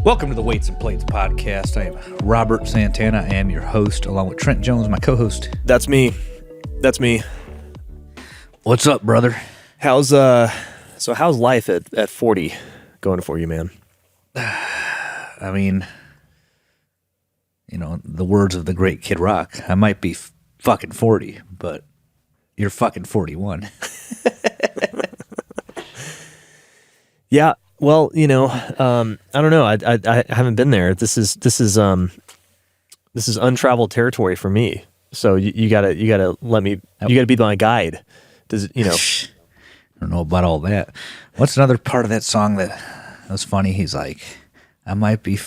Welcome to the Weights and Plates podcast. I am Robert Santana. I am your host, along with Trent Jones, my co-host. That's me. What's up, brother? How's life at 40 going for you, man? I mean, you know, the words of the great Kid Rock. I might be fucking 40, but you're fucking 41. Yeah. Well, you know, I don't know. I haven't been there. This is untraveled territory for me. So you gotta let me. You gotta be my guide. Does it, you know? I don't know about all that. What's another part of that song that was funny? He's like, I might be.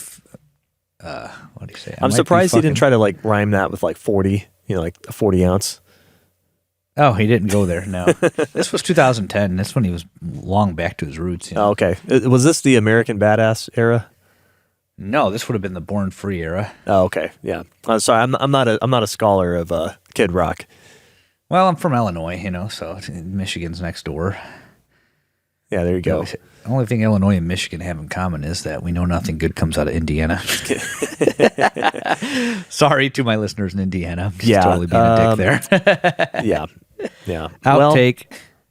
What do you say? I'm surprised he didn't try to like rhyme that with like 40. You know, like a 40 ounce. Oh, he didn't go there. No, this was 2010. This one he was long back to his roots. You know? Oh, okay. Was this the American Badass era? No, this would have been the Born Free era. Oh, okay. Yeah. Sorry, I'm not a scholar of Kid Rock. Well, I'm from Illinois, you know, so Michigan's next door. Yeah, there you go. The only thing Illinois and Michigan have in common is that we know nothing good comes out of Indiana. Sorry to my listeners in Indiana. I'm just totally being a dick there. Yeah. Outtake.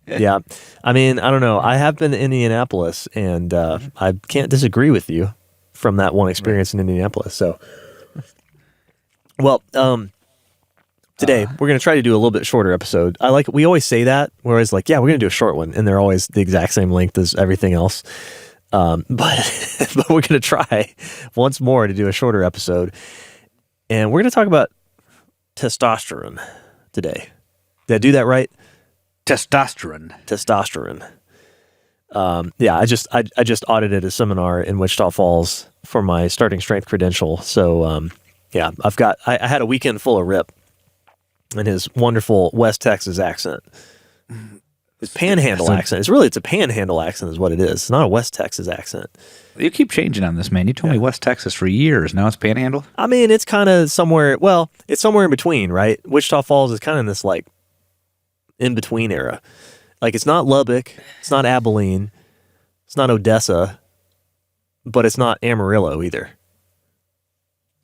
Well, yeah. I mean, I don't know. I have been to Indianapolis, and I can't disagree with you from that one experience in Indianapolis. So, well, today we're going to try to do a little bit shorter episode. We always say that. We're always like, yeah, we're going to do a short one, and they're always the exact same length as everything else. But we're going to try once more to do a shorter episode, and we're going to talk about testosterone today. Did I do that right? Testosterone. Yeah, I just audited a seminar in Wichita Falls for my starting strength credential. So yeah, I had a weekend full of Rip and his wonderful West Texas accent. His panhandle accent. It's a panhandle accent is what it is. It's not a West Texas accent. You keep changing on this, man. You told me West Texas for years. Now it's Panhandle? I mean, it's kind of somewhere, well, it's somewhere in between, right? Wichita Falls is kind of in this like in-between era. Like it's not Lubbock, it's not Abilene, it's not Odessa, but it's not Amarillo either.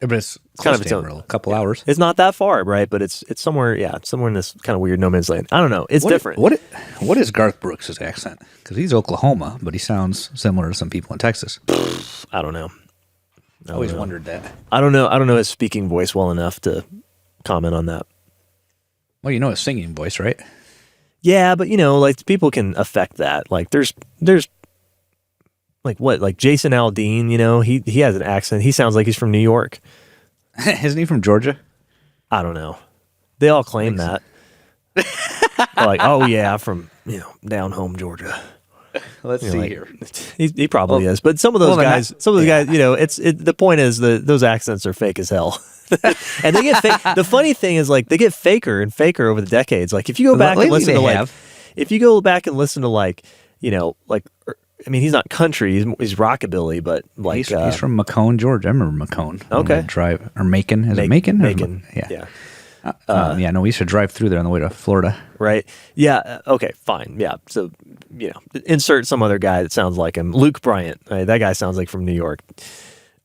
But it's kind of its Amarillo, a couple hours. It's not that far, right? But it's somewhere, it's somewhere in this kind of weird no man's land. I don't know. It's different. What is Garth Brooks' accent? Because he's Oklahoma, but he sounds similar to some people in Texas. I don't know. I always wondered that. I don't know his speaking voice well enough to comment on that. Well, you know his singing voice, right? Yeah, but you know, like people can affect that. Like there's like what, like Jason Aldean, you know, he has an accent. He sounds like he's from New York. Isn't he from Georgia? I don't know. They all claim that. They're like, oh yeah, from, you know, down home Georgia. Let's see here. He probably is, but some of those guys, you know, the point is those accents are fake as hell. And they get fake. The funny thing is, like, they get faker and faker over the decades. Like, if you go back and listen to like, you know, like, I mean, he's not country, he's rockabilly, but like he's from Macon, Georgia. I remember Macon. Okay, drive or Macon? Is it Macon? Macon. Yeah. No, we used to drive through there on the way to Florida. Right. Yeah. Okay. Fine. Yeah. So, you know, insert some other guy that sounds like him. Luke Bryant. Right? That guy sounds like from New York.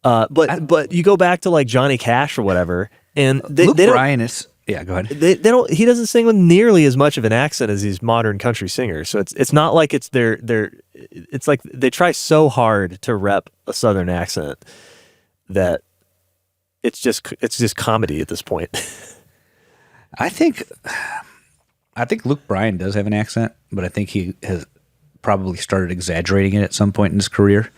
But you go back to like Johnny Cash or whatever, and Luke Bryan is. Yeah, go ahead. They don't. He doesn't sing with nearly as much of an accent as these modern country singers. So it's not like it's their. It's like they try so hard to rep a Southern accent that it's just comedy at this point. I think Luke Bryan does have an accent, but I think he has probably started exaggerating it at some point in his career,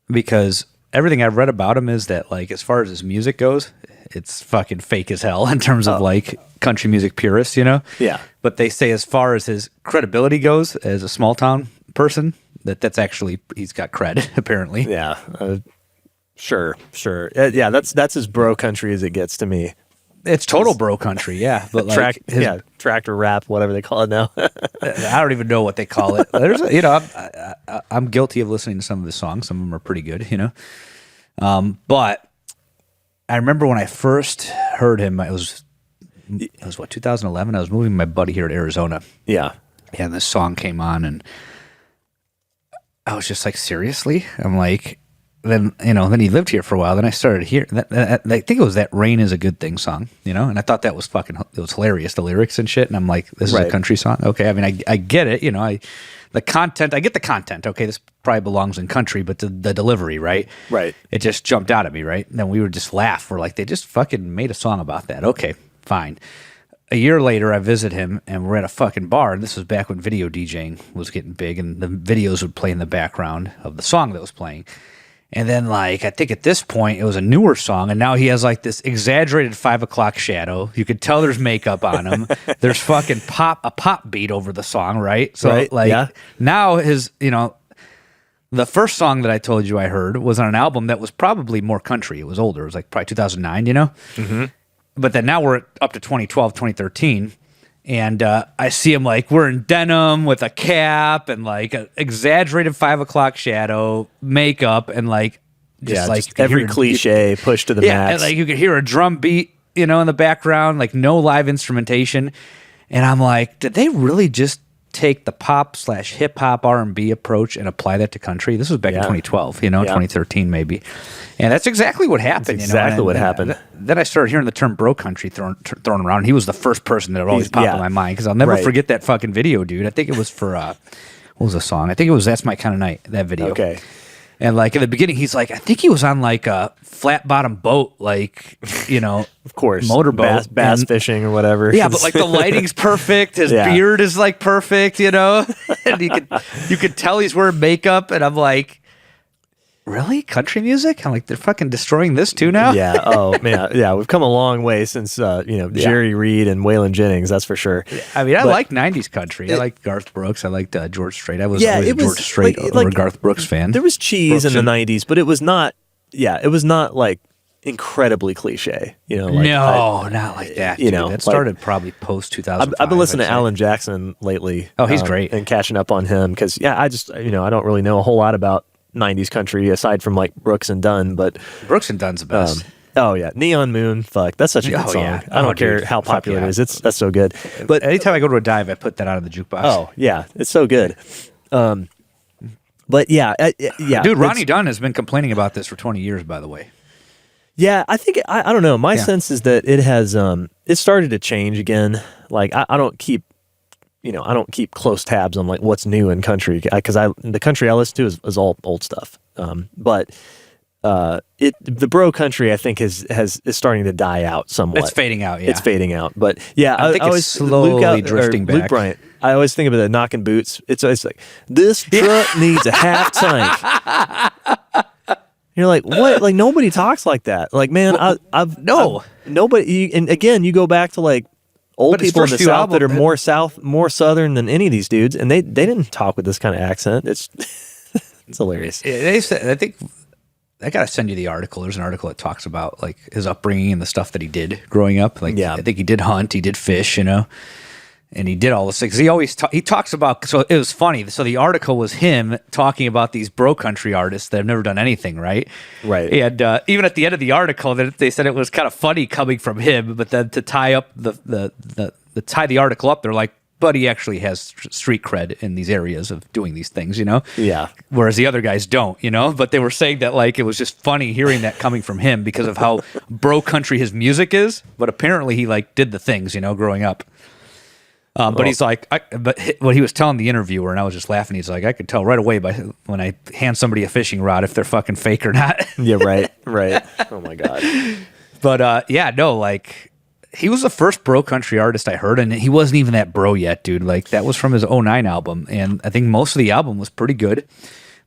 because everything I've read about him is that, like, as far as his music goes, it's fucking fake as hell in terms of like country music purists, you know? Yeah. But they say as far as his credibility goes as a small town person, that's actually, he's got cred, apparently. Yeah. Sure. Yeah, that's as bro country as it gets to me. It's total bro country, yeah. But like tractor rap, whatever they call it now. I don't even know what they call it. I'm guilty of listening to some of his songs. Some of them are pretty good, you know. But I remember when I first heard him, it was 2011. I was moving with my buddy here at Arizona. Yeah. And this song came on, and I was just like, seriously? I'm like, then he lived here for a while. Then I started hearing that. I think it was that "Rain Is a Good Thing" song, and I thought that was it was hilarious, the lyrics and shit. And I'm like, this is a country song. Okay, I mean, I get it. The content, I get the content. Okay, this probably belongs in country, but the delivery, right? Right. It just jumped out at me, right? And then we would just laugh. We're like, they just fucking made a song about that. Okay, fine. A year later, I visit him, and we're at a fucking bar, and this was back when video DJing was getting big, and the videos would play in the background of the song that was playing. And then, like, I think at this point, it was a newer song, and now he has, like, this exaggerated 5 o'clock shadow. You could tell there's makeup on him. There's fucking a pop beat over the song, right? So, now his, the first song that I told you I heard was on an album that was probably more country. It was older. It was, like, probably 2009, Mm-hmm. But then now we're up to 2012, 2013. And I see him like wearing denim with a cap and like an exaggerated 5 o'clock shadow, makeup, and like just every cliche pushed to the max. And like you could hear a drum beat, in the background, like no live instrumentation. And I'm like, did they really just take the pop / hip hop R&B approach and apply that to country? This was back in 2012, 2013 maybe. And that's exactly what happened. That's exactly what happened. Then I started hearing the term bro country thrown around. And he was the first person that always popped in my mind because I'll never forget that fucking video, dude. I think it was for, what was the song? I think it was That's My Kind of Night, that video. Okay. And like in the beginning, he's like, I think he was on like a flat bottom boat, like, of course, motorboat, bass fishing or whatever. Yeah, but like the lighting's perfect. His beard is like perfect, and you could tell he's wearing makeup. And I'm like, really, country music? I'm like, they're fucking destroying this too now. Yeah. Oh man. Yeah, we've come a long way since Jerry Reed and Waylon Jennings. That's for sure. I mean, I like '90s country. I like Garth Brooks. I liked George Strait. I was always a George Strait or Garth Brooks fan. There was cheese in the '90s, but it was not. Yeah, it was not like incredibly cliche. Not like that. That started probably post 2005. I've been listening to Alan Jackson lately. Oh, he's great, and catching up on him because I just I don't really know a whole lot about '90s country aside from like Brooks and Dunn, but Brooks and Dunn's the best. Oh yeah, Neon Moon, fuck, that's such a good song. Yeah. I don't care how popular it is. That's so good. But anytime I go to a dive, I put that out of the jukebox. Oh yeah, it's so good. But yeah, dude, Ronnie Dunn has been complaining about this for 20 years, by the way. Yeah, I think I don't know. My sense is that it has it started to change again. Like I don't keep close tabs on like what's new in country because the country I listen to is all old stuff. But the bro country I think is starting to die out somewhat. It's fading out. Yeah, it's fading out. But yeah, I think it's slowly drifting back. Luke Bryant. I always think about the knocking boots. It's always like this truck needs a half tank. You're like, what? Like nobody talks like that. Like, man, nobody. And again, you go back to like old people in the South that are more Southern than any of these dudes, and they didn't talk with this kind of accent. It's it's hilarious. I think I gotta send you the article. There's an article that talks about like his upbringing and the stuff that he did growing up. Like, I think he did hunt, he did fish, and he did all this things. He talks about. So it was funny. So the article was him talking about these bro country artists that have never done anything, right? Right. And even at the end of the article, they said it was kind of funny coming from him. But then to tie up tie the article up, they're like, but he actually has street cred in these areas of doing these things, Yeah. Whereas the other guys don't, But they were saying that like it was just funny hearing that coming from him because of how bro country his music is. But apparently he like did the things, growing up. But he's like, but what he was telling the interviewer, and I was just laughing. He's like, I could tell right away when I hand somebody a fishing rod if they're fucking fake or not. Yeah, right. Oh my god. But like he was the first bro country artist I heard, and he wasn't even that bro yet, dude. Like that was from his '09 album, and I think most of the album was pretty good.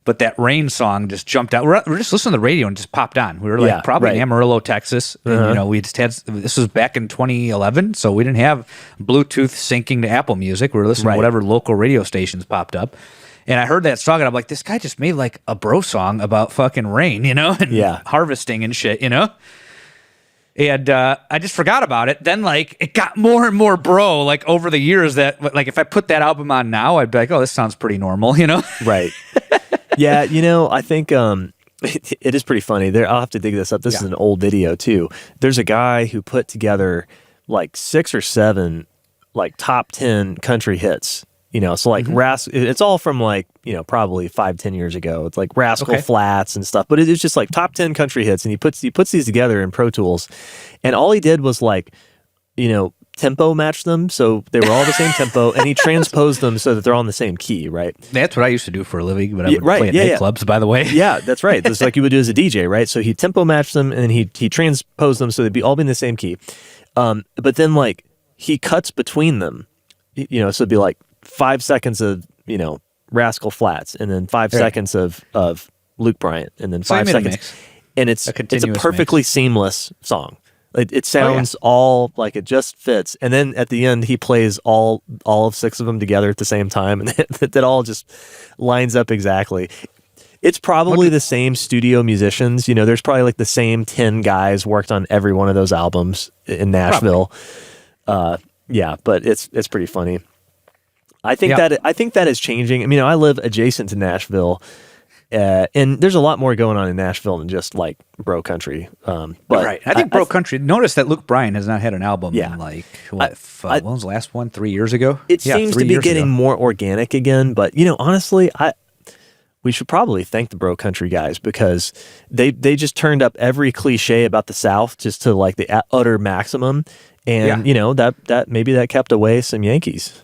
But that Rain song just jumped out. We're just listening to the radio and just popped on. We were like probably in Amarillo, Texas. And, we just had, this was back in 2011, so we didn't have Bluetooth syncing to Apple Music. We were listening to whatever local radio stations popped up. And I heard that song, and I'm like, this guy just made like a bro song about fucking rain, and harvesting and shit, And I just forgot about it. Then, like, it got more and more bro, like, over the years that, like, if I put that album on now, I'd be like, oh, this sounds pretty normal, Right. Yeah, I think it is pretty funny. I'll have to dig this up. This is an old video, too. There's a guy who put together, like, 6 or 7, like, top 10 country hits, So like it's all from like, probably 5-10 years ago. It's like Rascal Flats and stuff, but it's just like top 10 country hits. And he puts these together in Pro Tools, and all he did was like, tempo match them. So they were all the same tempo, and he transposed them so that they're all in the same key. Right. That's what I used to do for a living, but I would play at nightclubs, by the way. Yeah, that's right. That's like you would do as a DJ, right? So he tempo matched them, and he transposed them so they'd all be in the same key. But then like he cuts between them, so it'd be like 5 seconds of, Rascal Flats, and then 5 seconds of Luke Bryant, and then 5 seconds. And it's a perfectly seamless song. It sounds all like it just fits. And then at the end, he plays all of 6 of them together at the same time, and that all just lines up exactly. It's probably the same studio musicians. There's probably like the same 10 guys worked on every one of those albums in Nashville. Yeah, but it's pretty funny. I think that is changing. I mean, I live adjacent to Nashville, and there's a lot more going on in Nashville than just like bro country. But right, I think bro country. Notice that Luke Bryan has not had an album in like when was the last one? 3 years ago. It seems to be getting more organic again. But honestly, we should probably thank the bro country guys, because they just turned up every cliche about the South just to like the utter maximum, and that maybe that kept away some Yankees.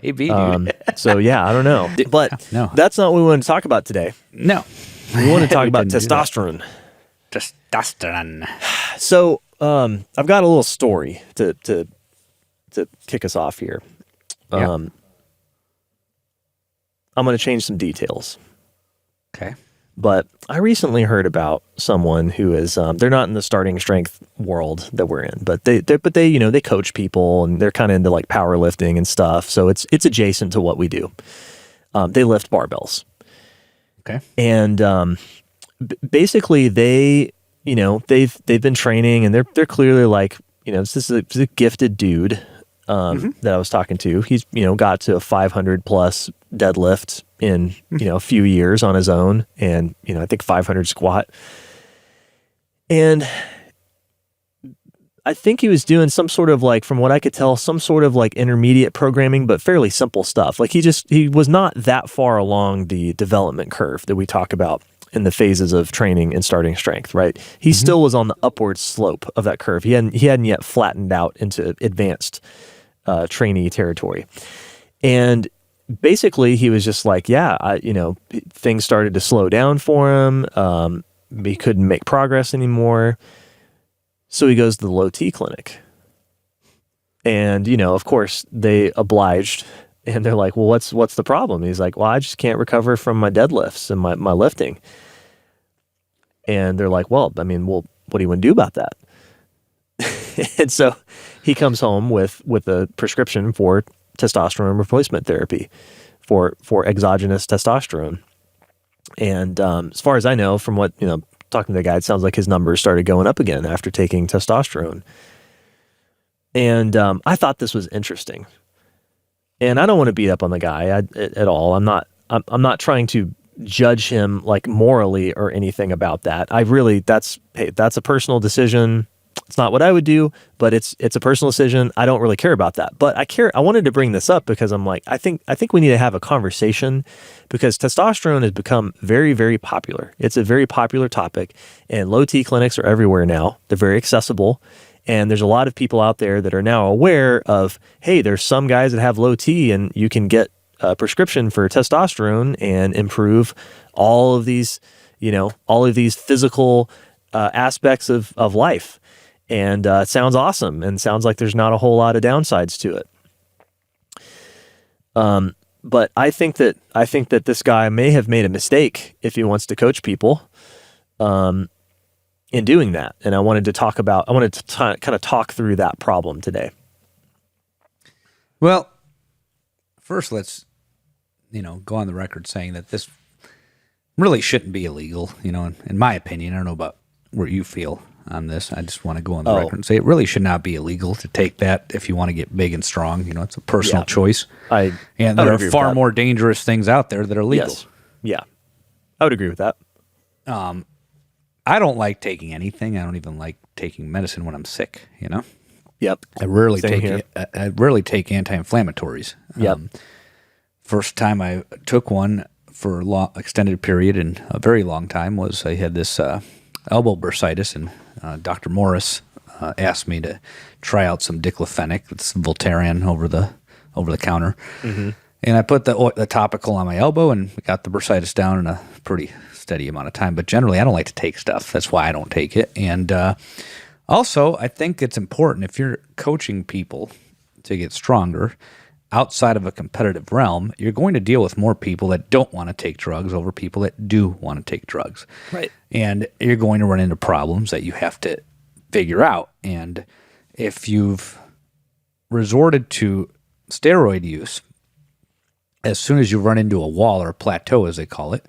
Maybe, dude. So yeah, I don't know, but that's not what we want to talk about today. No, we want to talk about testosterone. Testosterone. So I've got a little story to kick us off here. I'm going to change some details. Okay. But I recently heard about someone who is they're not in the starting strength world that we're in, but they they coach people, and they're kind of into like powerlifting and stuff. So it's adjacent to what we do. They lift barbells. Okay. And basically they've been training, and they're clearly like, this is a gifted dude that I was talking to. He's got to a 500 plus deadlift in a few years on his own, and I think 500 squat. And I think he was doing some sort of like, from what I could tell, some sort of like intermediate programming, but fairly simple stuff. Like he was not that far along the development curve that we talk about in the phases of training and starting strength, right? He still was on the upward slope of that curve. He hadn't yet flattened out into advanced trainee territory. And basically he was just like, things started to slow down for him. He couldn't make progress anymore. So he goes to the low T clinic, and, of course they obliged, and they're like, well, what's the problem? He's like, well, I just can't recover from my deadlifts and my lifting. And they're like, well, what do you want to do about that? And so he comes home with a prescription for testosterone replacement therapy for exogenous testosterone. And as far as I know, from what, talking to the guy, it sounds like his numbers started going up again after taking testosterone. And I thought this was interesting. And I don't want to beat up on the guy at all. I'm not trying to judge him like morally or anything about that. That's a personal decision. It's not what I would do, but it's a personal decision. I don't really care about that. But I wanted to bring this up because I'm like, I think we need to have a conversation, because testosterone has become very, very popular. It's a very popular topic, and low T clinics are everywhere now. They're very accessible. And there's a lot of people out there that are now aware of, hey, there's some guys that have low T, and you can get a prescription for testosterone and improve all of these physical aspects of life. And it sounds awesome, and sounds like there's not a whole lot of downsides to it. But I think that this guy may have made a mistake if he wants to coach people in doing that. And I wanted to kind of talk through that problem today. Well, first let's, go on the record saying that this really shouldn't be illegal, in my opinion. I don't know about where you feel on this. I just want to go on the record and say it really should not be illegal to take that if you want to get big and strong. It's a personal choice. And there are far more dangerous things out there that are legal. Yes. Yeah. I would agree with that. I don't like taking anything. I don't even like taking medicine when I'm sick, Yeah. Yep. I rarely Same here. I rarely take anti-inflammatories. Yep. First time I took one for a long, extended period and a very long time was I had this elbow bursitis, and Dr. Morris asked me to try out some diclofenac, it's Voltaren over the counter, and I put the topical on my elbow and got the bursitis down in a pretty steady amount of time. But generally, I don't like to take stuff. That's why I don't take it. And also, I think it's important if you're coaching people to get stronger outside of a competitive realm, you're going to deal with more people that don't want to take drugs over people that do want to take drugs. Right. And you're going to run into problems that you have to figure out. And if you've resorted to steroid use, as soon as you run into a wall or a plateau, as they call it,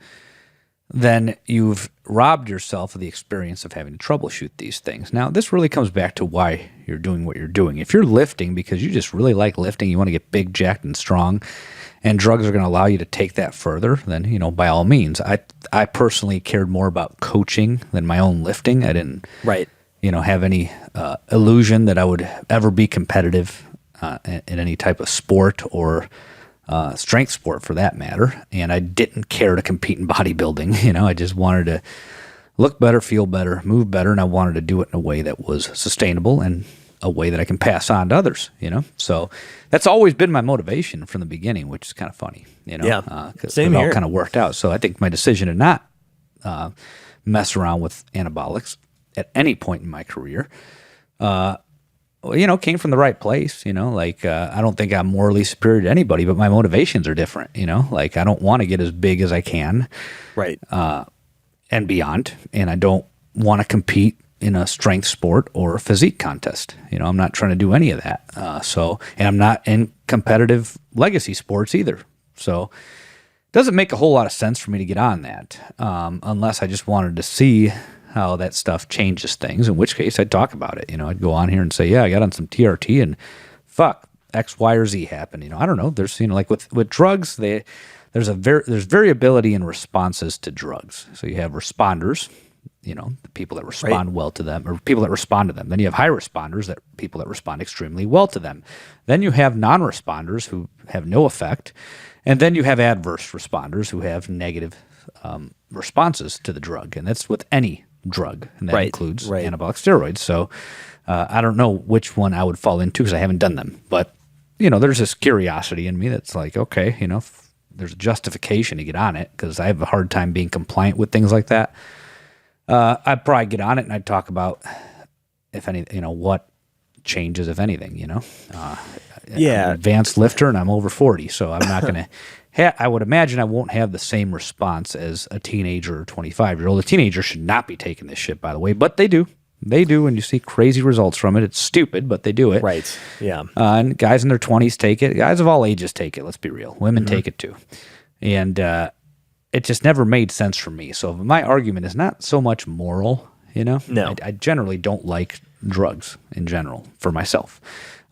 then you've robbed yourself of the experience of having to troubleshoot these things. Now, this really comes back to why you're doing what you're doing. If you're lifting because you just really like lifting, you want to get big, jacked, and strong, and drugs are going to allow you to take that further, then, by all means. I personally cared more about coaching than my own lifting. I didn't have any illusion that I would ever be competitive in any type of sport or strength sport for that matter. And I didn't care to compete in bodybuilding. I just wanted to look better, feel better, move better, and I wanted to do it in a way that was sustainable and a way that I can pass on to others, So that's always been my motivation from the beginning, which is kind of funny, Yeah, same it all kind of worked out. So I think my decision to not mess around with anabolics at any point in my career, came from the right place, I don't think I'm morally superior to anybody, but my motivations are different, I don't want to get as big as I can. Right. And beyond. And I don't want to compete in a strength sport or a physique contest. I'm not trying to do any of that. And I'm not in competitive legacy sports either. So it doesn't make a whole lot of sense for me to get on that, unless I just wanted to see how that stuff changes things, in which case I'd talk about it. I'd go on here and say, yeah, I got on some TRT and fuck, X, Y, or Z happened. I don't know. There's, like with drugs, there's variability in responses to drugs. So you have responders, the people that respond well to them, or people that respond to them. Then you have high responders, that people that respond extremely well to them. Then you have non-responders who have no effect. And then you have adverse responders who have negative responses to the drug. And that's with any drug, and that includes anabolic steroids. So I don't know which one I would fall into because I haven't done them. But, there's this curiosity in me that's like, okay, if there's a justification to get on it because I have a hard time being compliant with things like that. I'd probably get on it and I'd talk about, if any, what changes, if anything, I'm an advanced lifter and I'm over 40, so I'm not going to, I would imagine I won't have the same response as a teenager or 25-year-old. A teenager should not be taking this shit, by the way, but they do. They do, and you see crazy results from it. It's stupid, but they do it. Right, yeah. And guys in their 20s take it. Guys of all ages take it, let's be real. Women take it too. And it just never made sense for me. So my argument is not so much moral, No. I generally don't like drugs in general for myself.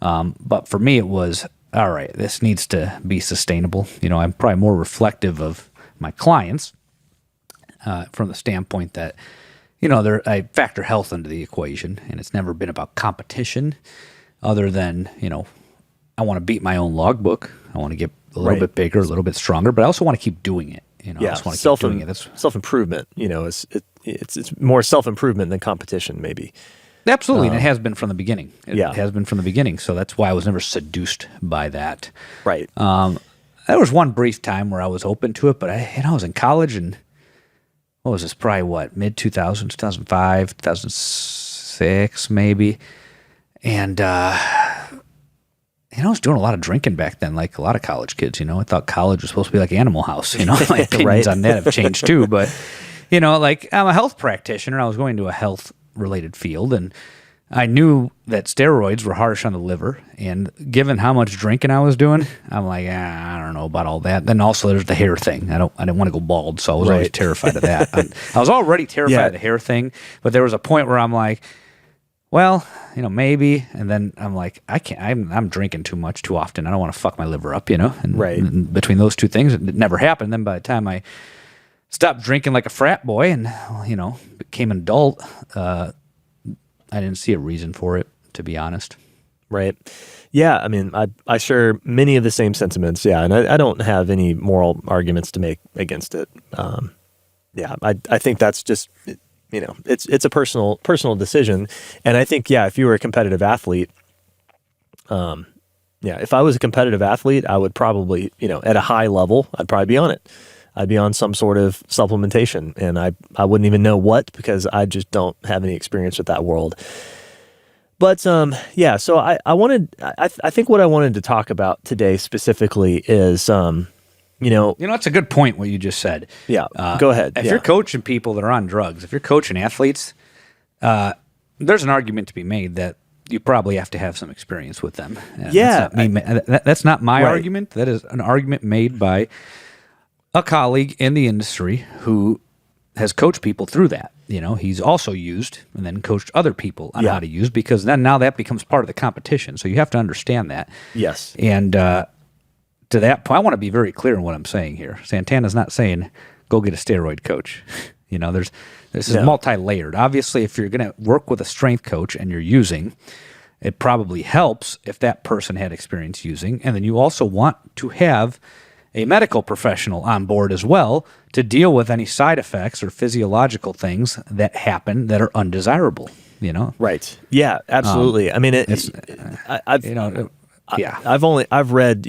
But for me, it was, all right, this needs to be sustainable. I'm probably more reflective of my clients from the standpoint that, I factor health into the equation, and it's never been about competition other than, I want to beat my own logbook. I want to get a little bit bigger, a little bit stronger, but I also want to keep doing it. I just want to keep doing it. That's self-improvement, it's more self-improvement than competition, maybe. Absolutely, and it has been from the beginning. It has been from the beginning, so that's why I was never seduced by that. Right. There was one brief time where I was open to it, but I was in college, and what was this? Probably mid-2000s, 2005, 2006, maybe. And I was doing a lot of drinking back then, like a lot of college kids. I thought college was supposed to be like Animal House. My opinions on that have changed too. But I'm a health practitioner. I was going to a health-related field, and I knew that steroids were harsh on the liver, and given how much drinking I was doing, I'm like, I don't know about all that. Then also there's the hair thing. I didn't want to go bald, so I was always terrified of that. I was already terrified of the hair thing, but there was a point where I'm like, well, maybe. And then I'm like, I can't. I'm drinking too much too often. I don't want to fuck my liver up, And between those two things, it never happened. Then by the time I stopped drinking like a frat boy and became an adult, I didn't see a reason for it, to be honest. Right. Yeah. I mean, I share many of the same sentiments. Yeah. And I don't have any moral arguments to make against it. Yeah. I think that's just, it's a personal decision. And I think, yeah, if you were a competitive athlete, if I was a competitive athlete, I would probably, at a high level, I'd probably be on it. I'd be on some sort of supplementation, and I wouldn't even know what, because I just don't have any experience with that world. But so I think what I wanted to talk about today specifically is It's a good point what you just said. Yeah, go ahead. If you're coaching people that are on drugs, if you're coaching athletes, there's an argument to be made that you probably have to have some experience with them. And that's not my argument. That is an argument made by a colleague in the industry who has coached people through that. He's also used and then coached other people on how to use, because then now that becomes part of the competition. So you have to understand that. Yes. And to that point, I want to be very clear in what I'm saying here. Santana's not saying go get a steroid coach. This is multi-layered. Obviously, if you're going to work with a strength coach and you're using, it probably helps if that person had experience using. And then you also want to have a medical professional on board as well to deal with any side effects or physiological things that happen that are undesirable, Right. Yeah, absolutely. I mean, I've read,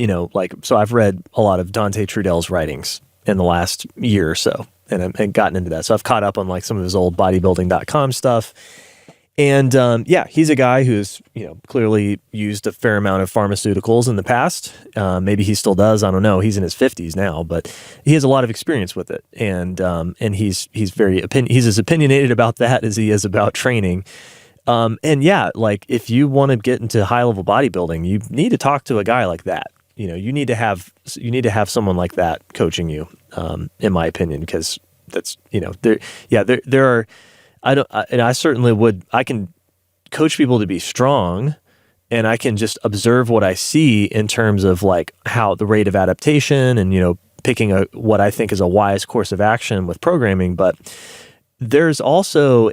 I've read a lot of Dante Trudell's writings in the last year or so, and gotten into that. So I've caught up on some of his old bodybuilding.com stuff. And he's a guy who's clearly used a fair amount of pharmaceuticals in the past. Maybe he still does. I don't know. He's in his 50s now, but he has a lot of experience with it. And he's he's as opinionated about that as he is about training. If you want to get into high level bodybuilding, you need to talk to a guy like that. You need to have someone like that coaching you, in my opinion, because that's there are. I can coach people to be strong, and I can just observe what I see in terms of how the rate of adaptation and, picking what I think is a wise course of action with programming. But there's also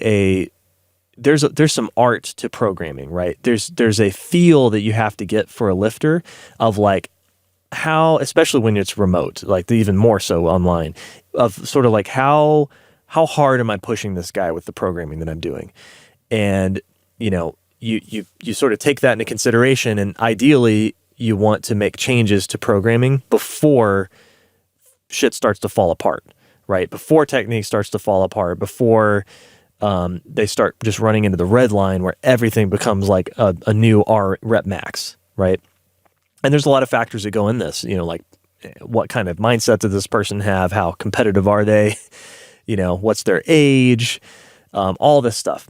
there's some art to programming, right? There's a feel that you have to get for a lifter of how, especially when it's remote, even more so online, of sort of how hard am I pushing this guy with the programming that I'm doing? And, you sort of take that into consideration, and ideally you want to make changes to programming before shit starts to fall apart, right? Before technique starts to fall apart, before they start just running into the red line where everything becomes a new R rep max, right? And there's a lot of factors that go in this, what kind of mindset does this person have? How competitive are they? What's their age, all this stuff.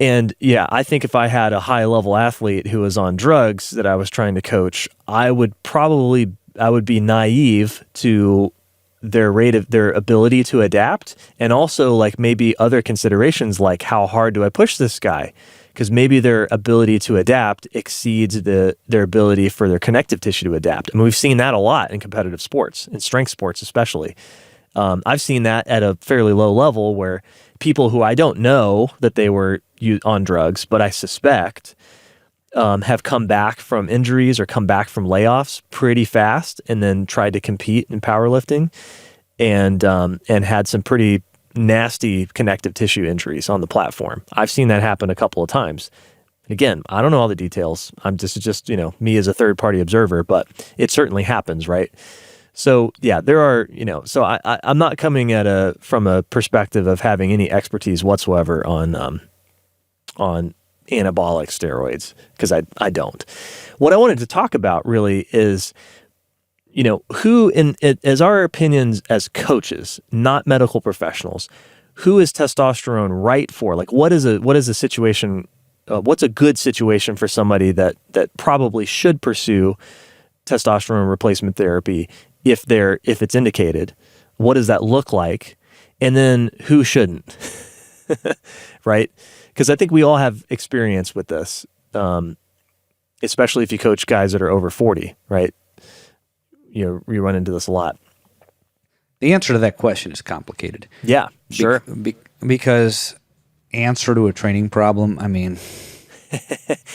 And I think if I had a high level athlete who was on drugs that I was trying to coach, I would be naive to their ability to adapt, and also maybe other considerations like how hard do I push this guy? Because maybe their ability to adapt exceeds their ability for their connective tissue to adapt. I mean, we've seen that a lot in competitive sports, in strength sports especially. I've seen that at a fairly low level where people who I don't know that they were on drugs, but I suspect have come back from injuries or come back from layoffs pretty fast, and then tried to compete in powerlifting, and had some pretty nasty connective tissue injuries on the platform. I've seen that happen a couple of times. Again, I don't know all the details. This is just me as a third party observer, but it certainly happens, right? So there are, so I'm not coming from a perspective of having any expertise whatsoever on anabolic steroids, because I don't. What I wanted to talk about really is, who as our opinions as coaches, not medical professionals, who is testosterone right for? What is a situation? What's a good situation for somebody that probably should pursue testosterone replacement therapy if it's indicated? What does that look like? And then who shouldn't? Right? Because I think we all have experience with this, especially if you coach guys that are over 40, right? You run into this a lot. The answer to that question is complicated. Yeah, sure. Because answer to a training problem, I mean,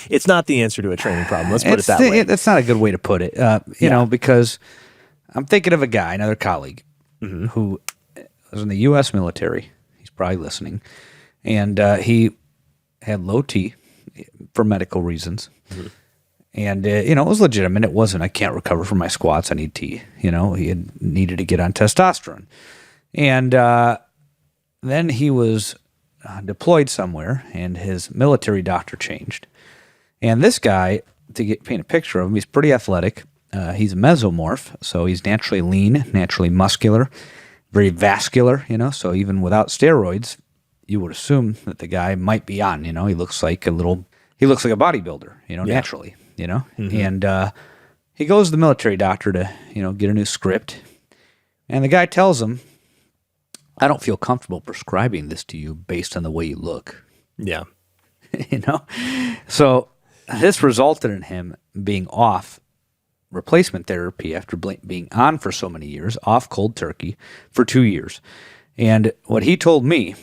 It's not the answer to a training problem. Let's put it that way. That's not a good way to put it, you know, because I'm thinking of a guy, another colleague, who was in the U.S. military. He's probably listening. And he had low T for medical reasons. And, you know, it was legitimate. It wasn't, I can't recover from my squats. I need T. You know, he had needed to get on testosterone. And then he was deployed somewhere, and his military doctor changed. And this guy, to paint a picture of him, he's pretty athletic. He's a mesomorph, so he's naturally lean, naturally muscular, very vascular, you know. So even without steroids, you would assume that the guy might be on, you know. He looks like a bodybuilder, you know, naturally, you know. And he goes to the military doctor to, you know, get a new script. And the guy tells him, I don't feel comfortable prescribing this to you based on the way you look. Yeah. You know? So this resulted in him being off replacement therapy after being on for so many years, off cold turkey for 2 years. And what he told me,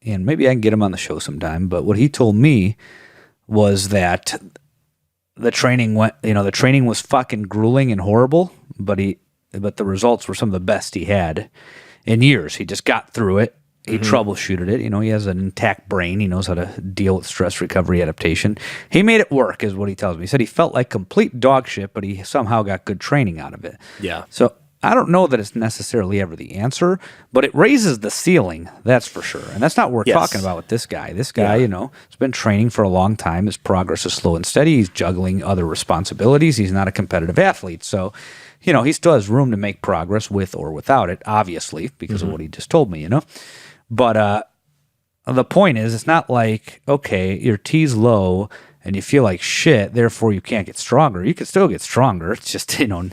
and maybe I can get him on the show sometime, but what he told me was that the training was fucking grueling and horrible, but the results were some of the best he had in years. He just got through it. He troubleshooted it. You know, he has an intact brain. He knows how to deal with stress recovery adaptation. He made it work, is what he tells me. He said he felt like complete dog shit, but he somehow got good training out of it. Yeah. So I don't know that it's necessarily ever the answer, but it raises the ceiling, that's for sure. And that's not what we're talking about with this guy. This guy, you know, has been training for a long time. His progress is slow and steady. He's juggling other responsibilities. He's not a competitive athlete. So, you know, he still has room to make progress with or without it, obviously, because of what he just told me, you know. But the point is, it's not like, okay, your T's low and you feel like shit, therefore you can't get stronger. You can still get stronger. It's just, you know,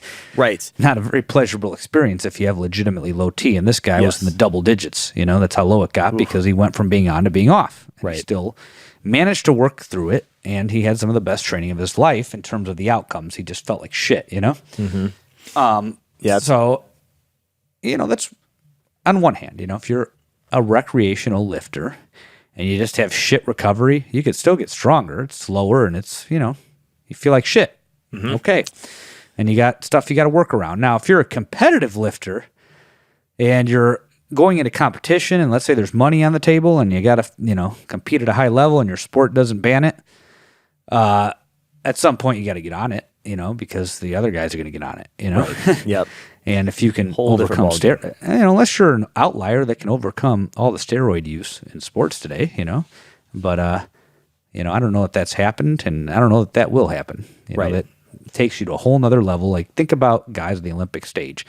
not a very pleasurable experience if you have legitimately low T. And this guy was in the double digits. You know, that's how low it got because he went from being on to being off. And he still managed to work through it, and he had some of the best training of his life in terms of the outcomes. He just felt like shit, you know? So, you know, that's on one hand, you know, if you're a recreational lifter and you just have shit recovery, you could still get stronger. It's slower and it's, you know, you feel like shit. Okay. And you got stuff you got to work around. Now, if you're a competitive lifter and you're going into competition and let's say there's money on the table and you got to, you know, compete at a high level and your sport doesn't ban it, at some point you got to get on it, you know, because the other guys are going to get on it, you know? Yep. And if you can overcome steroid, you know, unless you're an outlier that can overcome all the steroid use in sports today, you know, but, you know, I don't know if that's happened and I don't know that that will happen. You know, that takes you to a whole nother level. Like think about guys on the Olympic stage.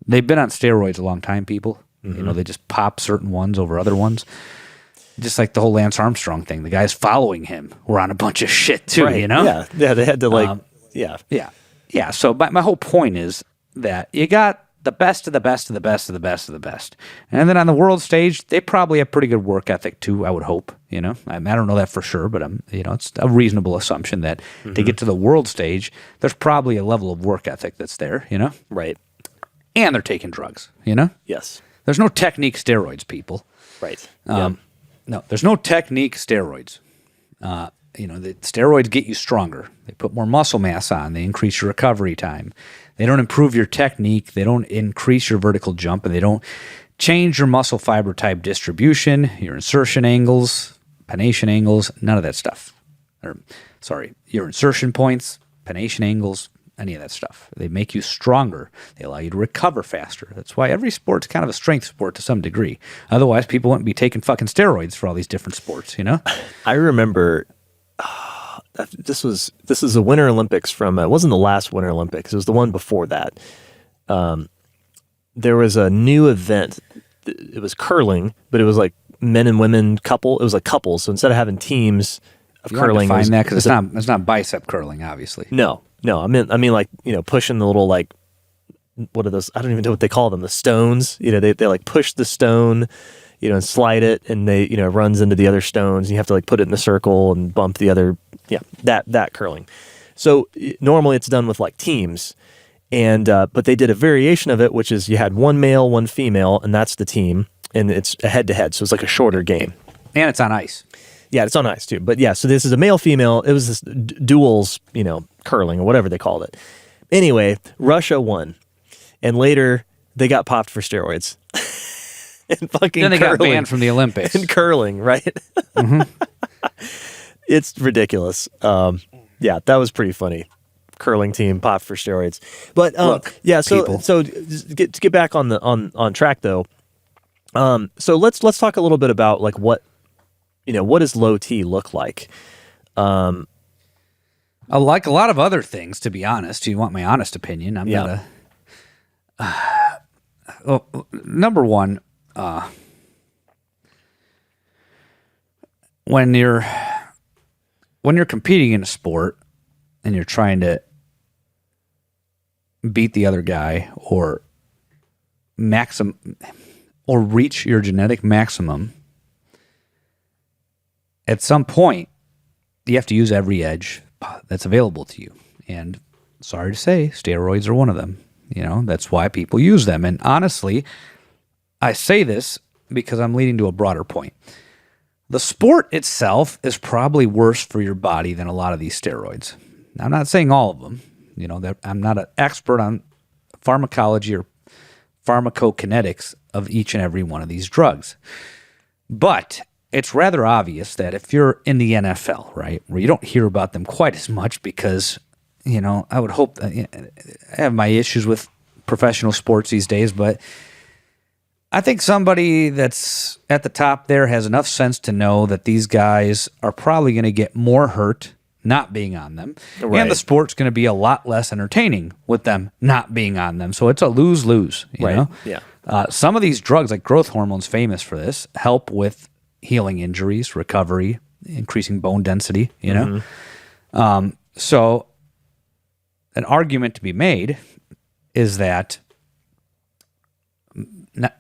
They've been on steroids a long time, people. You know, they just pop certain ones over other ones. Just like the whole Lance Armstrong thing. The guys following him were on a bunch of shit too, you know? Yeah, they had to like, Yeah, so my whole point is that you got the best of the best of the best of the best of the best. And then on the world stage, they probably have pretty good work ethic too, I would hope, you know? I don't know that for sure, but you know, it's a reasonable assumption that to get to the world stage, there's probably a level of work ethic that's there, you know? Right. And they're taking drugs, you know? Yes. There's no technique steroids, people. Right. No, there's no technique steroids. You know, the steroids get you stronger. They put more muscle mass on. They increase your recovery time. They don't improve your technique. They don't increase your vertical jump, and they don't change your muscle fiber type distribution, your insertion angles, pennation angles, none of that stuff. Your insertion points, pennation angles, any of that stuff. They make you stronger. They allow you to recover faster. That's why every sport's kind of a strength sport to some degree. Otherwise, people wouldn't be taking fucking steroids for all these different sports, you know? I remember this was the Winter Olympics from, it wasn't the last Winter Olympics, it was the one before that. There was a new event. It was curling, but it was like men and women couple. It was like couples. So instead of having teams of curling, find that because it's not bicep curling, obviously. No. I mean, like, you know, pushing the little, like, what are those? I don't even know what they call them. The stones. You know, they like push the stone, you know, and slide it, and they, you know, runs into the other stones. And you have to like put it in a circle and bump the other. Yeah, that curling. So normally it's done with like teams, and but they did a variation of it, which is you had one male, one female, and that's the team, and it's a head to head. So it's like a shorter game, and it's on ice. Yeah, it's on ice too. But yeah, so this is a male female. It was this duels, curling or whatever they called it. Anyway, Russia won, and later they got popped for steroids. And fucking then they curling. got banned from the Olympics. And curling, right? Mm-hmm. It's ridiculous. Yeah, that was pretty funny. Curling team popped for steroids, but Look, yeah. So people. to get back on track though. So let's talk a little bit about like what does low T look like? Like a lot of other things, to be honest. You want my honest opinion? I'm not a. Number one, when you're competing in a sport and you're trying to beat the other guy or reach your genetic maximum, at some point you have to use every edge that's available to you. And sorry to say, steroids are one of them. That's why people use them. And honestly, I say this because I'm leading to a broader point. The sport itself is probably worse for your body than a lot of these steroids. Now, I'm not saying all of them. That I'm not an expert on pharmacology or pharmacokinetics of each and every one of these drugs. But it's rather obvious that if you're in the NFL, right, where you don't hear about them quite as much because, I would hope that, I have my issues with professional sports these days, but I think somebody that's at the top there has enough sense to know that these guys are probably going to get more hurt not being on them. Right. And the sport's going to be a lot less entertaining with them not being on them. So it's a lose-lose, you know? Yeah. Some of these drugs, like growth hormone's famous for this, help with healing injuries, recovery, increasing bone density, So an argument to be made is that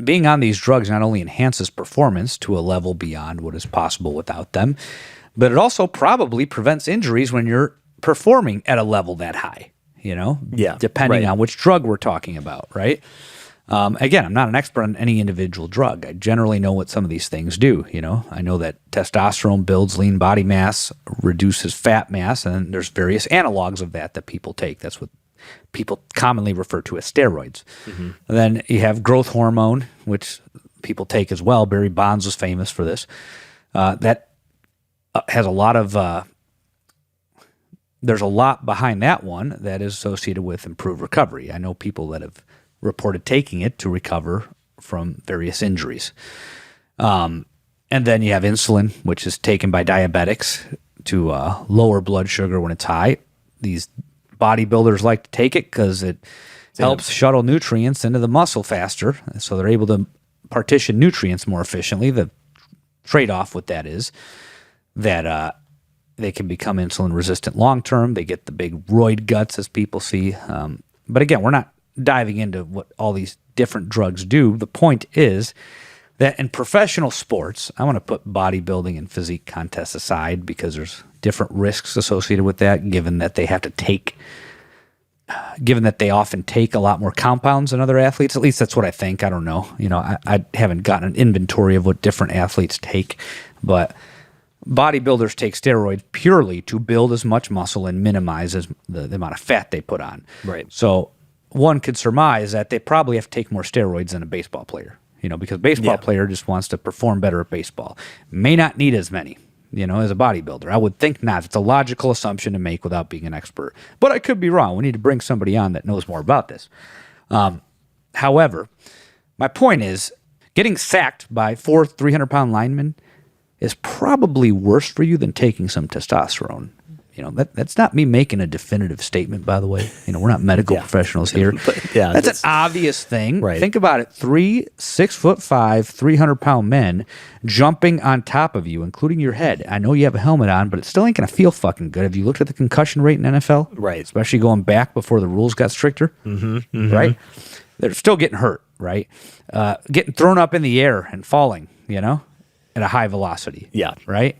being on these drugs not only enhances performance to a level beyond what is possible without them, but it also probably prevents injuries when you're performing at a level that high, depending on which drug we're talking about, right? Again, I'm not an expert on any individual drug. I generally know what some of these things do, I know that testosterone builds lean body mass, reduces fat mass, and there's various analogs of that people take. That's what people commonly refer to as steroids. Mm-hmm. And then you have growth hormone, which people take as well. Barry Bonds was famous for this. That has a lot of there's a lot behind that one that is associated with improved recovery. I know people that have reported taking it to recover from various injuries. And then you have insulin, which is taken by diabetics to lower blood sugar when it's high. These bodybuilders like to take it because it helps shuttle nutrients into the muscle faster, so they're able to partition nutrients more efficiently. The trade-off with that is that they can become insulin resistant long term. They get the big roid guts, as people see. But again, we're not diving into what all these different drugs do. The point is that in professional sports, I want to put bodybuilding and physique contests aside because there's different risks associated with that, given that they often take a lot more compounds than other athletes. At least that's what I think. I don't know. I haven't gotten an inventory of what different athletes take, but bodybuilders take steroids purely to build as much muscle and minimize the amount of fat they put on. Right. So one could surmise that they probably have to take more steroids than a baseball player, because a baseball player just wants to perform better at baseball. May not need as many, as a bodybuilder. I would think not. It's a logical assumption to make without being an expert. But I could be wrong. We need to bring somebody on that knows more about this. However, my point is getting sacked by 4 300-pound linemen is probably worse for you than taking some testosterone. That's not me making a definitive statement, by the way. We're not medical professionals here. But that's an obvious thing. Right. Think about it. 3 6'5", 300-pound men jumping on top of you, including your head. I know you have a helmet on, but it still ain't going to feel fucking good. Have you looked at the concussion rate in NFL? Right. Especially going back before the rules got stricter. Mm-hmm, mm-hmm. Right? They're still getting hurt, right? Getting thrown up in the air and falling, at a high velocity. Yeah. Right?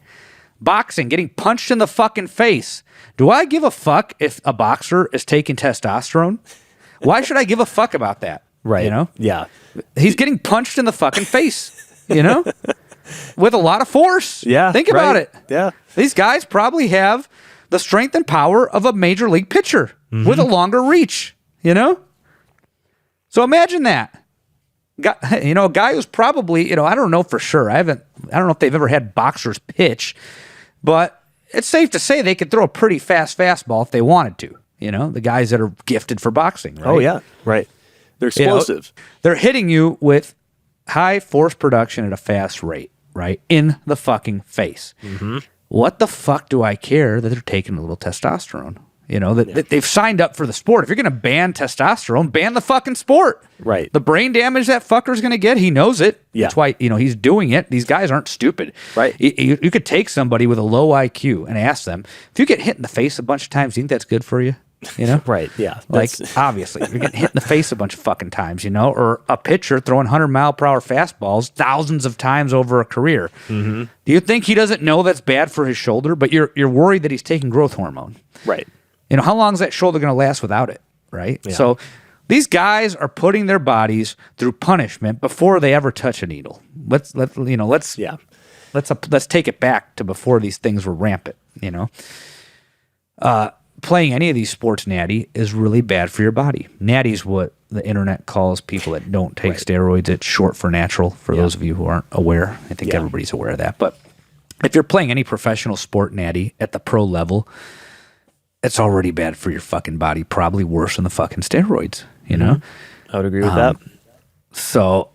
Boxing, getting punched in the fucking face. Do I give a fuck if a boxer is taking testosterone? Why should I give a fuck about that? Right. You know? Yeah. He's getting punched in the fucking face, you know? with a lot of force. Yeah. Think about it. Yeah. These guys probably have the strength and power of a major league pitcher with a longer reach, you know? So imagine that. A guy who's probably, I don't know for sure. I don't know if they've ever had boxers pitch, but it's safe to say they could throw a pretty fast fastball if they wanted to. The guys that are gifted for boxing, right? Oh, yeah. Right. They're explosive. They're hitting you with high force production at a fast rate, right? In the fucking face. What the fuck do I care that they're taking a little testosterone? That they've signed up for the sport. If you're going to ban testosterone, ban the fucking sport. Right. The brain damage that fucker's going to get, he knows it. Yeah. That's why, he's doing it. These guys aren't stupid. Right. You could take somebody with a low IQ and ask them, if you get hit in the face a bunch of times, do you think that's good for you? Right. Yeah. Like, obviously, you're getting hit in the face a bunch of fucking times, or a pitcher throwing 100-mile-per-hour fastballs thousands of times over a career. Do you think he doesn't know that's bad for his shoulder, but you're worried that he's taking growth hormone? Right. How long is that shoulder going to last without it, right? Yeah. So these guys are putting their bodies through punishment before they ever touch a needle. Let's take it back to before these things were rampant, Playing any of these sports, natty, is really bad for your body. Natty's what the internet calls people that don't take steroids. It's short for natural, for those of you who aren't aware. I think everybody's aware of that. But if you're playing any professional sport, natty, at the pro level, it's already bad for your fucking body, probably worse than the fucking steroids, I would agree with that. So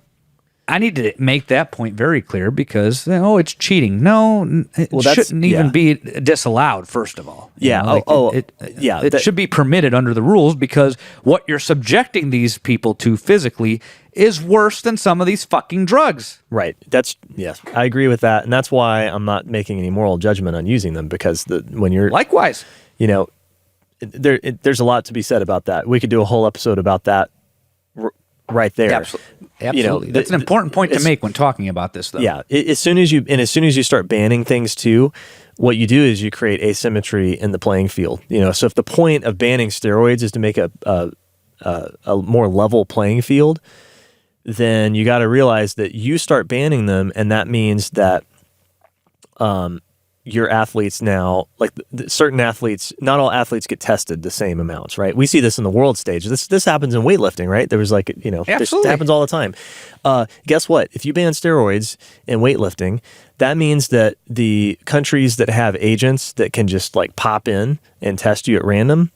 I need to make that point very clear because, it's cheating. No, it shouldn't even be disallowed, first of all. Yeah. It should be permitted under the rules because what you're subjecting these people to physically is worse than some of these fucking drugs. Right. Yes, I agree with that. And that's why I'm not making any moral judgment on using them because when you're... Likewise. There's a lot to be said about that. We could do a whole episode about that right there. Absolutely. That's an important point to make when talking about this, though. Yeah. As soon as you start banning things too, what you do is you create asymmetry in the playing field. So if the point of banning steroids is to make a more level playing field, then you got to realize that you start banning them, and that means that your athletes now, like certain athletes, not all athletes get tested the same amounts, right? We see this in the world stage. This happens in weightlifting, right? There was this happens all the time. Guess what? If you ban steroids in weightlifting, that means that the countries that have agents that can just pop in and test you at random,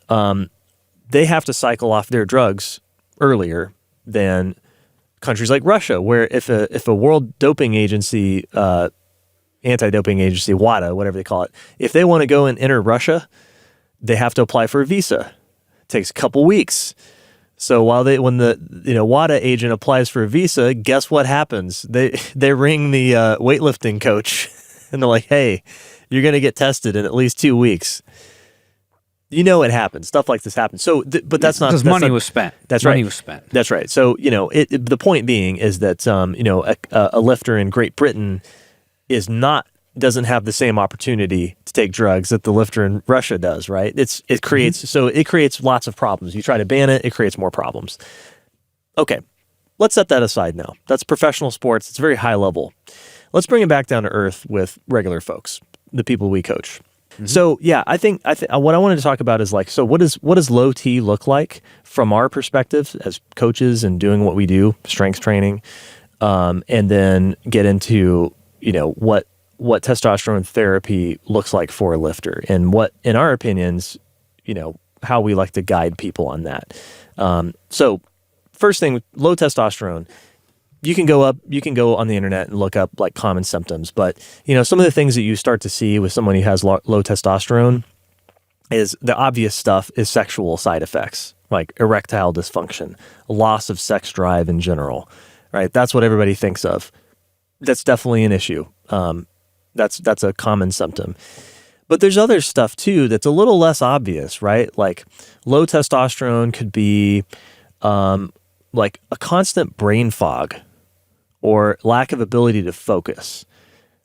they have to cycle off their drugs earlier than countries like Russia, where if a world doping agency, anti-doping agency, WADA, whatever they call it, if they want to go and enter Russia, they have to apply for a visa. It takes a couple weeks. So when the WADA agent applies for a visa, guess what happens? They ring the weightlifting coach and they're like, "Hey, you're going to get tested in at least 2 weeks." It happens. Stuff like this happens. So, but that's not because money was spent. That's money right. was spent. That's right. So the point being is that a lifter in Great Britain doesn't have the same opportunity to take drugs that the lifter in Russia does, right? It creates lots of problems. You try to ban it, it creates more problems. Okay, let's set that aside now. That's professional sports. It's very high level. Let's bring it back down to earth with regular folks, the people we coach. So yeah, I think what I wanted to talk about is so what does low T look like from our perspective as coaches and doing what we do, strength training, and then get into what testosterone therapy looks like for a lifter and what, in our opinions, how we like to guide people on that. So first thing, low testosterone, you can go on the internet and look up common symptoms, but some of the things that you start to see with someone who has low testosterone is the obvious stuff is sexual side effects, like erectile dysfunction, loss of sex drive in general, right? That's what everybody thinks of. That's definitely an issue. That's a common symptom. But there's other stuff too that's a little less obvious, right? Like low testosterone could be like a constant brain fog or lack of ability to focus,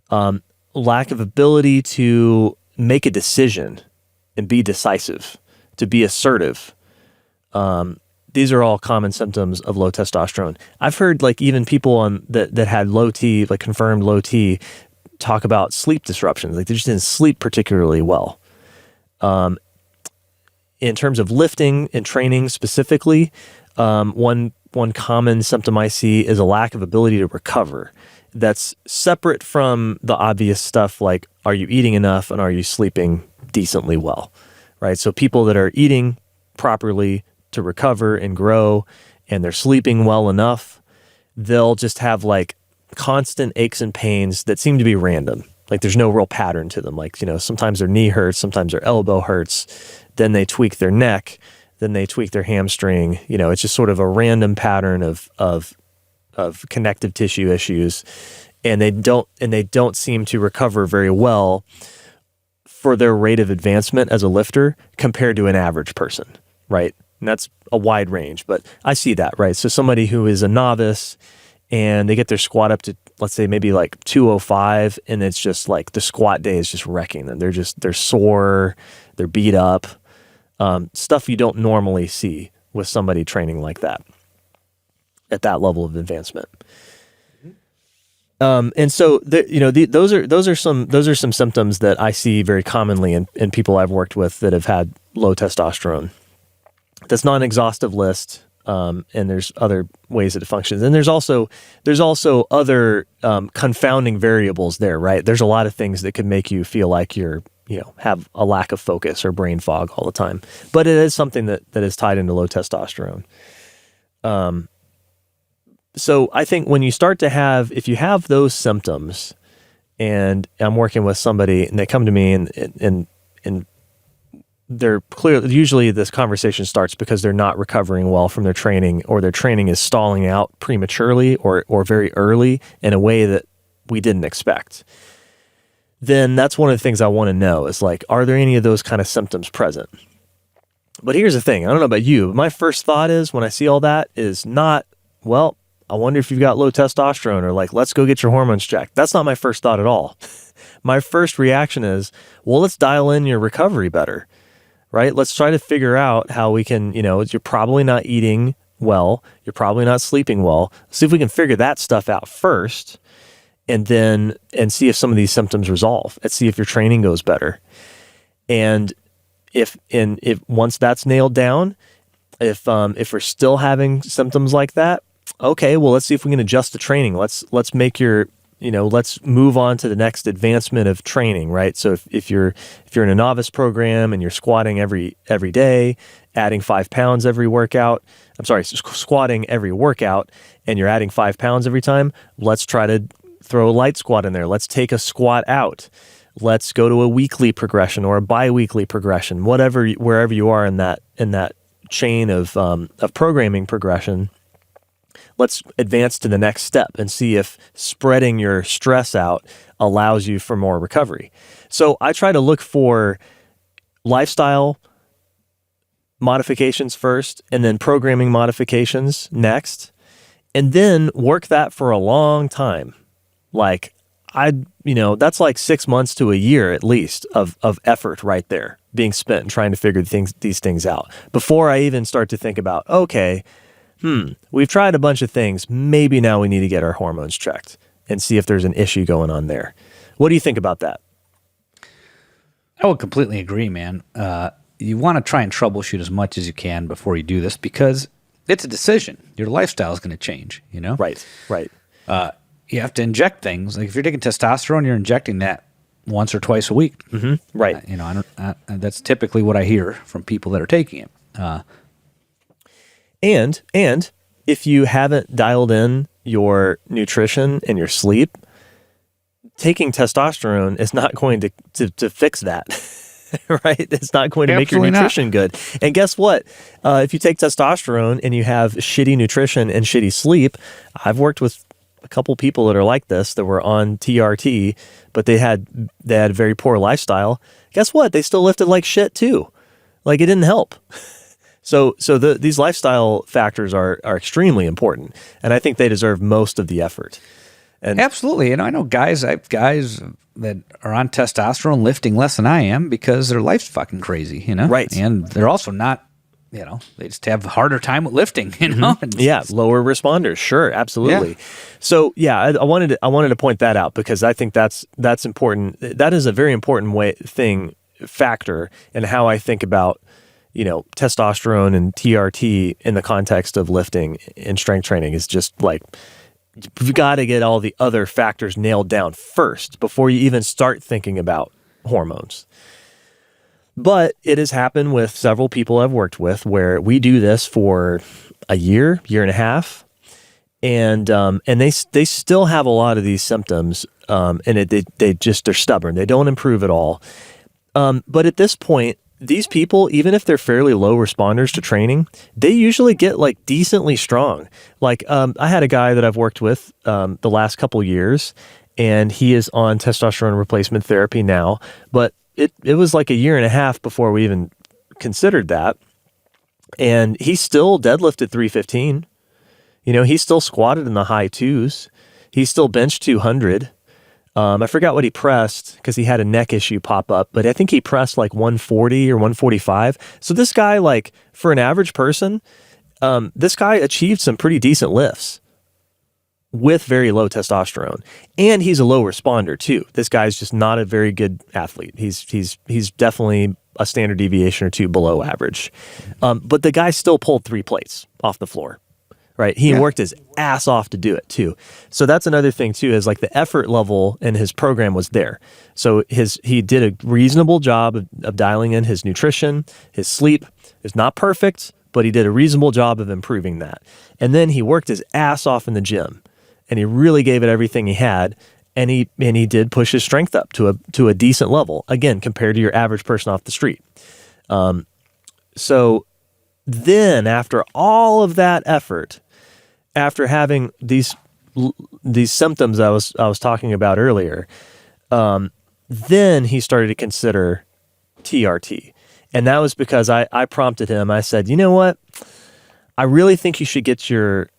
lack of ability to make a decision and be decisive, to be assertive, these are all common symptoms of low testosterone. I've heard like even people on that had low T, like confirmed low T, talk about sleep disruptions. Like they just didn't sleep particularly well. In terms of lifting and training specifically, one common symptom I see is a lack of ability to recover. That's separate from the obvious stuff like, are you eating enough and are you sleeping decently well, right? So people that are eating properly to recover and grow and they're sleeping well enough, they'll just have like constant aches and pains that seem to be random. Like there's no real pattern to them. Like, sometimes their knee hurts, sometimes their elbow hurts, then they tweak their neck, then they tweak their hamstring. It's just sort of a random pattern of connective tissue issues, and they don't seem to recover very well for their rate of advancement as a lifter compared to an average person, right? And that's a wide range, but I see that, right? So somebody who is a novice and they get their squat up to, let's say maybe like 205, and it's just like the squat day is just wrecking them. They're sore, they're beat up, stuff you don't normally see with somebody training like that at that level of advancement. And so those are some symptoms that I see very commonly in people I've worked with that have had low testosterone. That's not an exhaustive list. And there's other ways that it functions. And there's also other confounding variables there, right? There's a lot of things that could make you feel like you're, have a lack of focus or brain fog all the time. But it is something that is tied into low testosterone. So I think when you start to if you have those symptoms, and I'm working with somebody and they come to me and they're clearly, usually this conversation starts because they're not recovering well from their training, or their training is stalling out prematurely or very early in a way that we didn't expect. Then that's one of the things I want to know is like, are there any of those kind of symptoms present? But here's the thing. I don't know about you, but my first thought is when I see all that is not, well, I wonder if you've got low testosterone, or like, let's go get your hormones checked. That's not my first thought at all. My first reaction is, well, let's dial in your recovery better, right? Let's try to figure out how we can, you're probably not eating well. You're probably not sleeping well. See if we can figure that stuff out first, and see if some of these symptoms resolve, and see if your training goes better. And if once that's nailed down, if we're still having symptoms like that, okay, well, let's see if we can adjust the training. Let's make let's move on to the next advancement of training, right? So if you're in a novice program and you're squatting every day, adding 5 pounds every workout, squatting every workout, and you're adding 5 pounds every time, let's try to throw a light squat in there. Let's take a squat out. Let's go to a weekly progression or a bi-weekly progression, wherever you are in that chain of programming progression. Let's advance to the next step and see if spreading your stress out allows you for more recovery. So I try to look for lifestyle modifications first, and then programming modifications next, and then work that for a long time. Like that's like 6 months to a year at least of effort right there being spent in trying to figure these things out before I even start to think about, okay, we've tried a bunch of things. Maybe now we need to get our hormones checked and see if there's an issue going on there. What do you think about that? I would completely agree, man. You want to try and troubleshoot as much as you can before you do this, because it's a decision. Your lifestyle is going to change, Right. You have to inject things. Like if you're taking testosterone, you're injecting that once or twice a week. Mm-hmm. Right. That's typically what I hear from people that are taking it. And if you haven't dialed in your nutrition and your sleep, taking testosterone is not going to fix that, right? It's not going to make your nutrition good. And guess what? If you take testosterone and you have shitty nutrition and shitty sleep, I've worked with a couple people that are like this that were on TRT, but they had a very poor lifestyle. Guess what? They still lifted like shit too. Like it didn't help. So these lifestyle factors are extremely important, and I think they deserve most of the effort. And absolutely, I know guys that are on testosterone lifting less than I am because their life's fucking crazy, Right. And they're also not, they just have a harder time with lifting, And Yeah, lower responders. Sure, absolutely. Yeah. So yeah, I wanted to point that out because I think that's important. That is a very important factor in how I think about testosterone and TRT in the context of lifting and strength training. Is just like you've got to get all the other factors nailed down first before you even start thinking about hormones. But it has happened with several people I've worked with where we do this for a year and a half, and they still have a lot of these symptoms, and they're stubborn. They don't improve at all. But at this point, these people, even if they're fairly low responders to training, they usually get like decently strong. Like I had a guy that I've worked with the last couple years, and he is on testosterone replacement therapy now, but it was like a year and a half before we even considered that. And he still deadlifted 315. He still squatted in the high twos. He still benched 200. I forgot what he pressed because he had a neck issue pop up, but I think he pressed like 140 or 145. So this guy, like for an average person, this guy achieved some pretty decent lifts with very low testosterone, and he's a low responder too. This guy's just not a very good athlete. He's definitely a standard deviation or two below average. But the guy still pulled 3 plates off the floor, right? He worked his ass off to do it too. So that's another thing too, is like the effort level in his program was there. So he did a reasonable job of dialing in his nutrition, his sleep. It's not perfect, but he did a reasonable job of improving that. And then he worked his ass off in the gym. And he really gave it everything he had, and he did push his strength up to a decent level, again, compared to your average person off the street. So then, after all of that effort, after having these symptoms I was talking about earlier, then he started to consider TRT, and that was because I prompted him. I said, you know what? I really think you should get your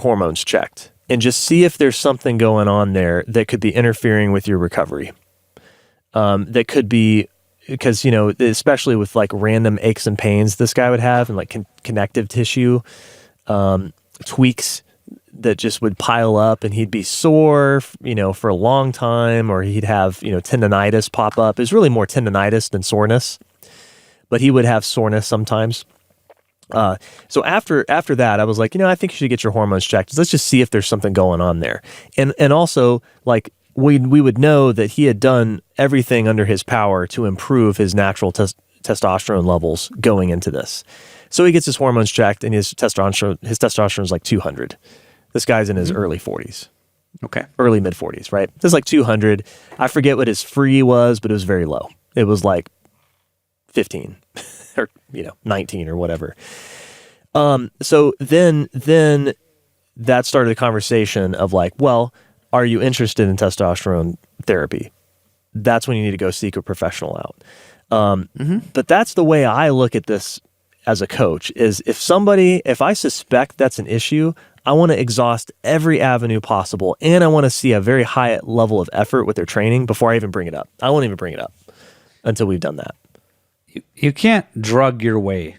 hormones checked and just see if there's something going on there that could be interfering with your recovery. That could be because, especially with like random aches and pains this guy would have and like connective tissue tweaks that just would pile up, and he'd be sore, for a long time, or he'd have, tendonitis pop up. It's really more tendonitis than soreness, but he would have soreness sometimes. So after that, I was like, I think you should get your hormones checked. Let's just see if there's something going on there. And also, like, we would know that he had done everything under his power to improve his natural testosterone levels going into this. So he gets his hormones checked, and his testosterone is like 200. This guy's in his early 40s. Okay. Early mid 40s, right? It's like 200. I forget what his free was, but it was very low. It was like 15 or 19 or whatever. So then that started a conversation of like, well, are you interested in testosterone therapy? That's when you need to go seek a professional out. But that's the way I look at this as a coach, is if I suspect that's an issue, I want to exhaust every avenue possible, and I want to see a very high level of effort with their training before I even bring it up. I won't even bring it up until we've done that. You can't drug your way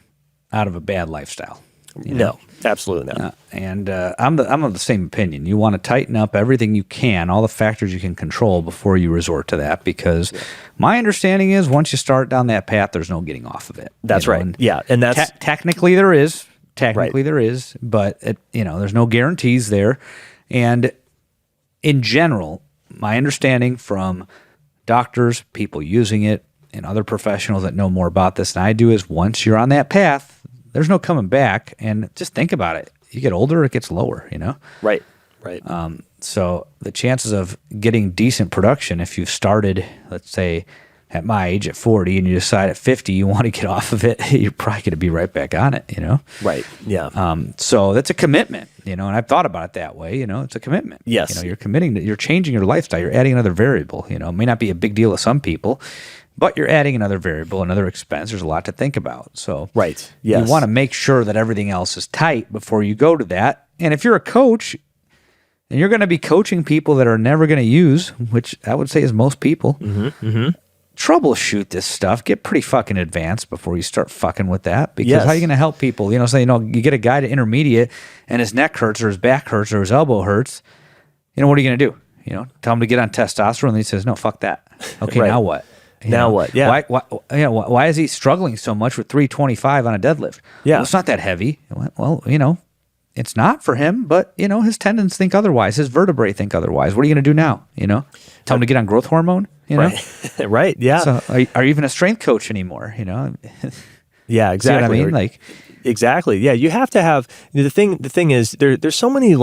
out of a bad lifestyle. No, absolutely not. And I'm of the same opinion. You want to tighten up everything you can, all the factors you can control before you resort to that, because my understanding is once you start down that path, there's no getting off of it. That's right. And that's technically there is. There is, but there's no guarantees there. And in general, my understanding from doctors, people using it, and other professionals that know more about this than I do is once you're on that path, there's no coming back. And just think about it. You get older, it gets lower, Right. So the chances of getting decent production, if you've started, let's say, at my age at 40 and you decide at 50 you want to get off of it, you're probably going to be right back on it, Right. Yeah. So that's a commitment, and I've thought about it that way, it's a commitment. Yes. You're committing you're changing your lifestyle. You're adding another variable, it may not be a big deal to some people, but you're adding another variable, another expense. There's a lot to think about. So right. Yes. You want to make sure that everything else is tight before you go to that. And if you're a coach and you're going to be coaching people that are never going to use, which I would say is most people, troubleshoot this stuff, get pretty fucking advanced before you start fucking with that. Because Yes. how are you going to help people? You know, so, you know, you get a guy to intermediate and his neck hurts or his back hurts or his elbow hurts. You know, what are you going to do? You know, tell him to get on testosterone. And he says, no, fuck that. Okay, Right. now what? You Now know, what? Yeah. Why is he struggling so much with 325 on a deadlift? Yeah. Well, it's not that heavy. Well, you know, it's not for him, but, you know, his tendons think otherwise. His vertebrae think otherwise. What are you going to do now? You know, tell him to get on growth hormone, you know? Right. Right. Yeah. So are you even a strength coach anymore? You know? Yeah, exactly. See what I mean? Like, exactly. Yeah, you have to have the thing. The thing is, there's so many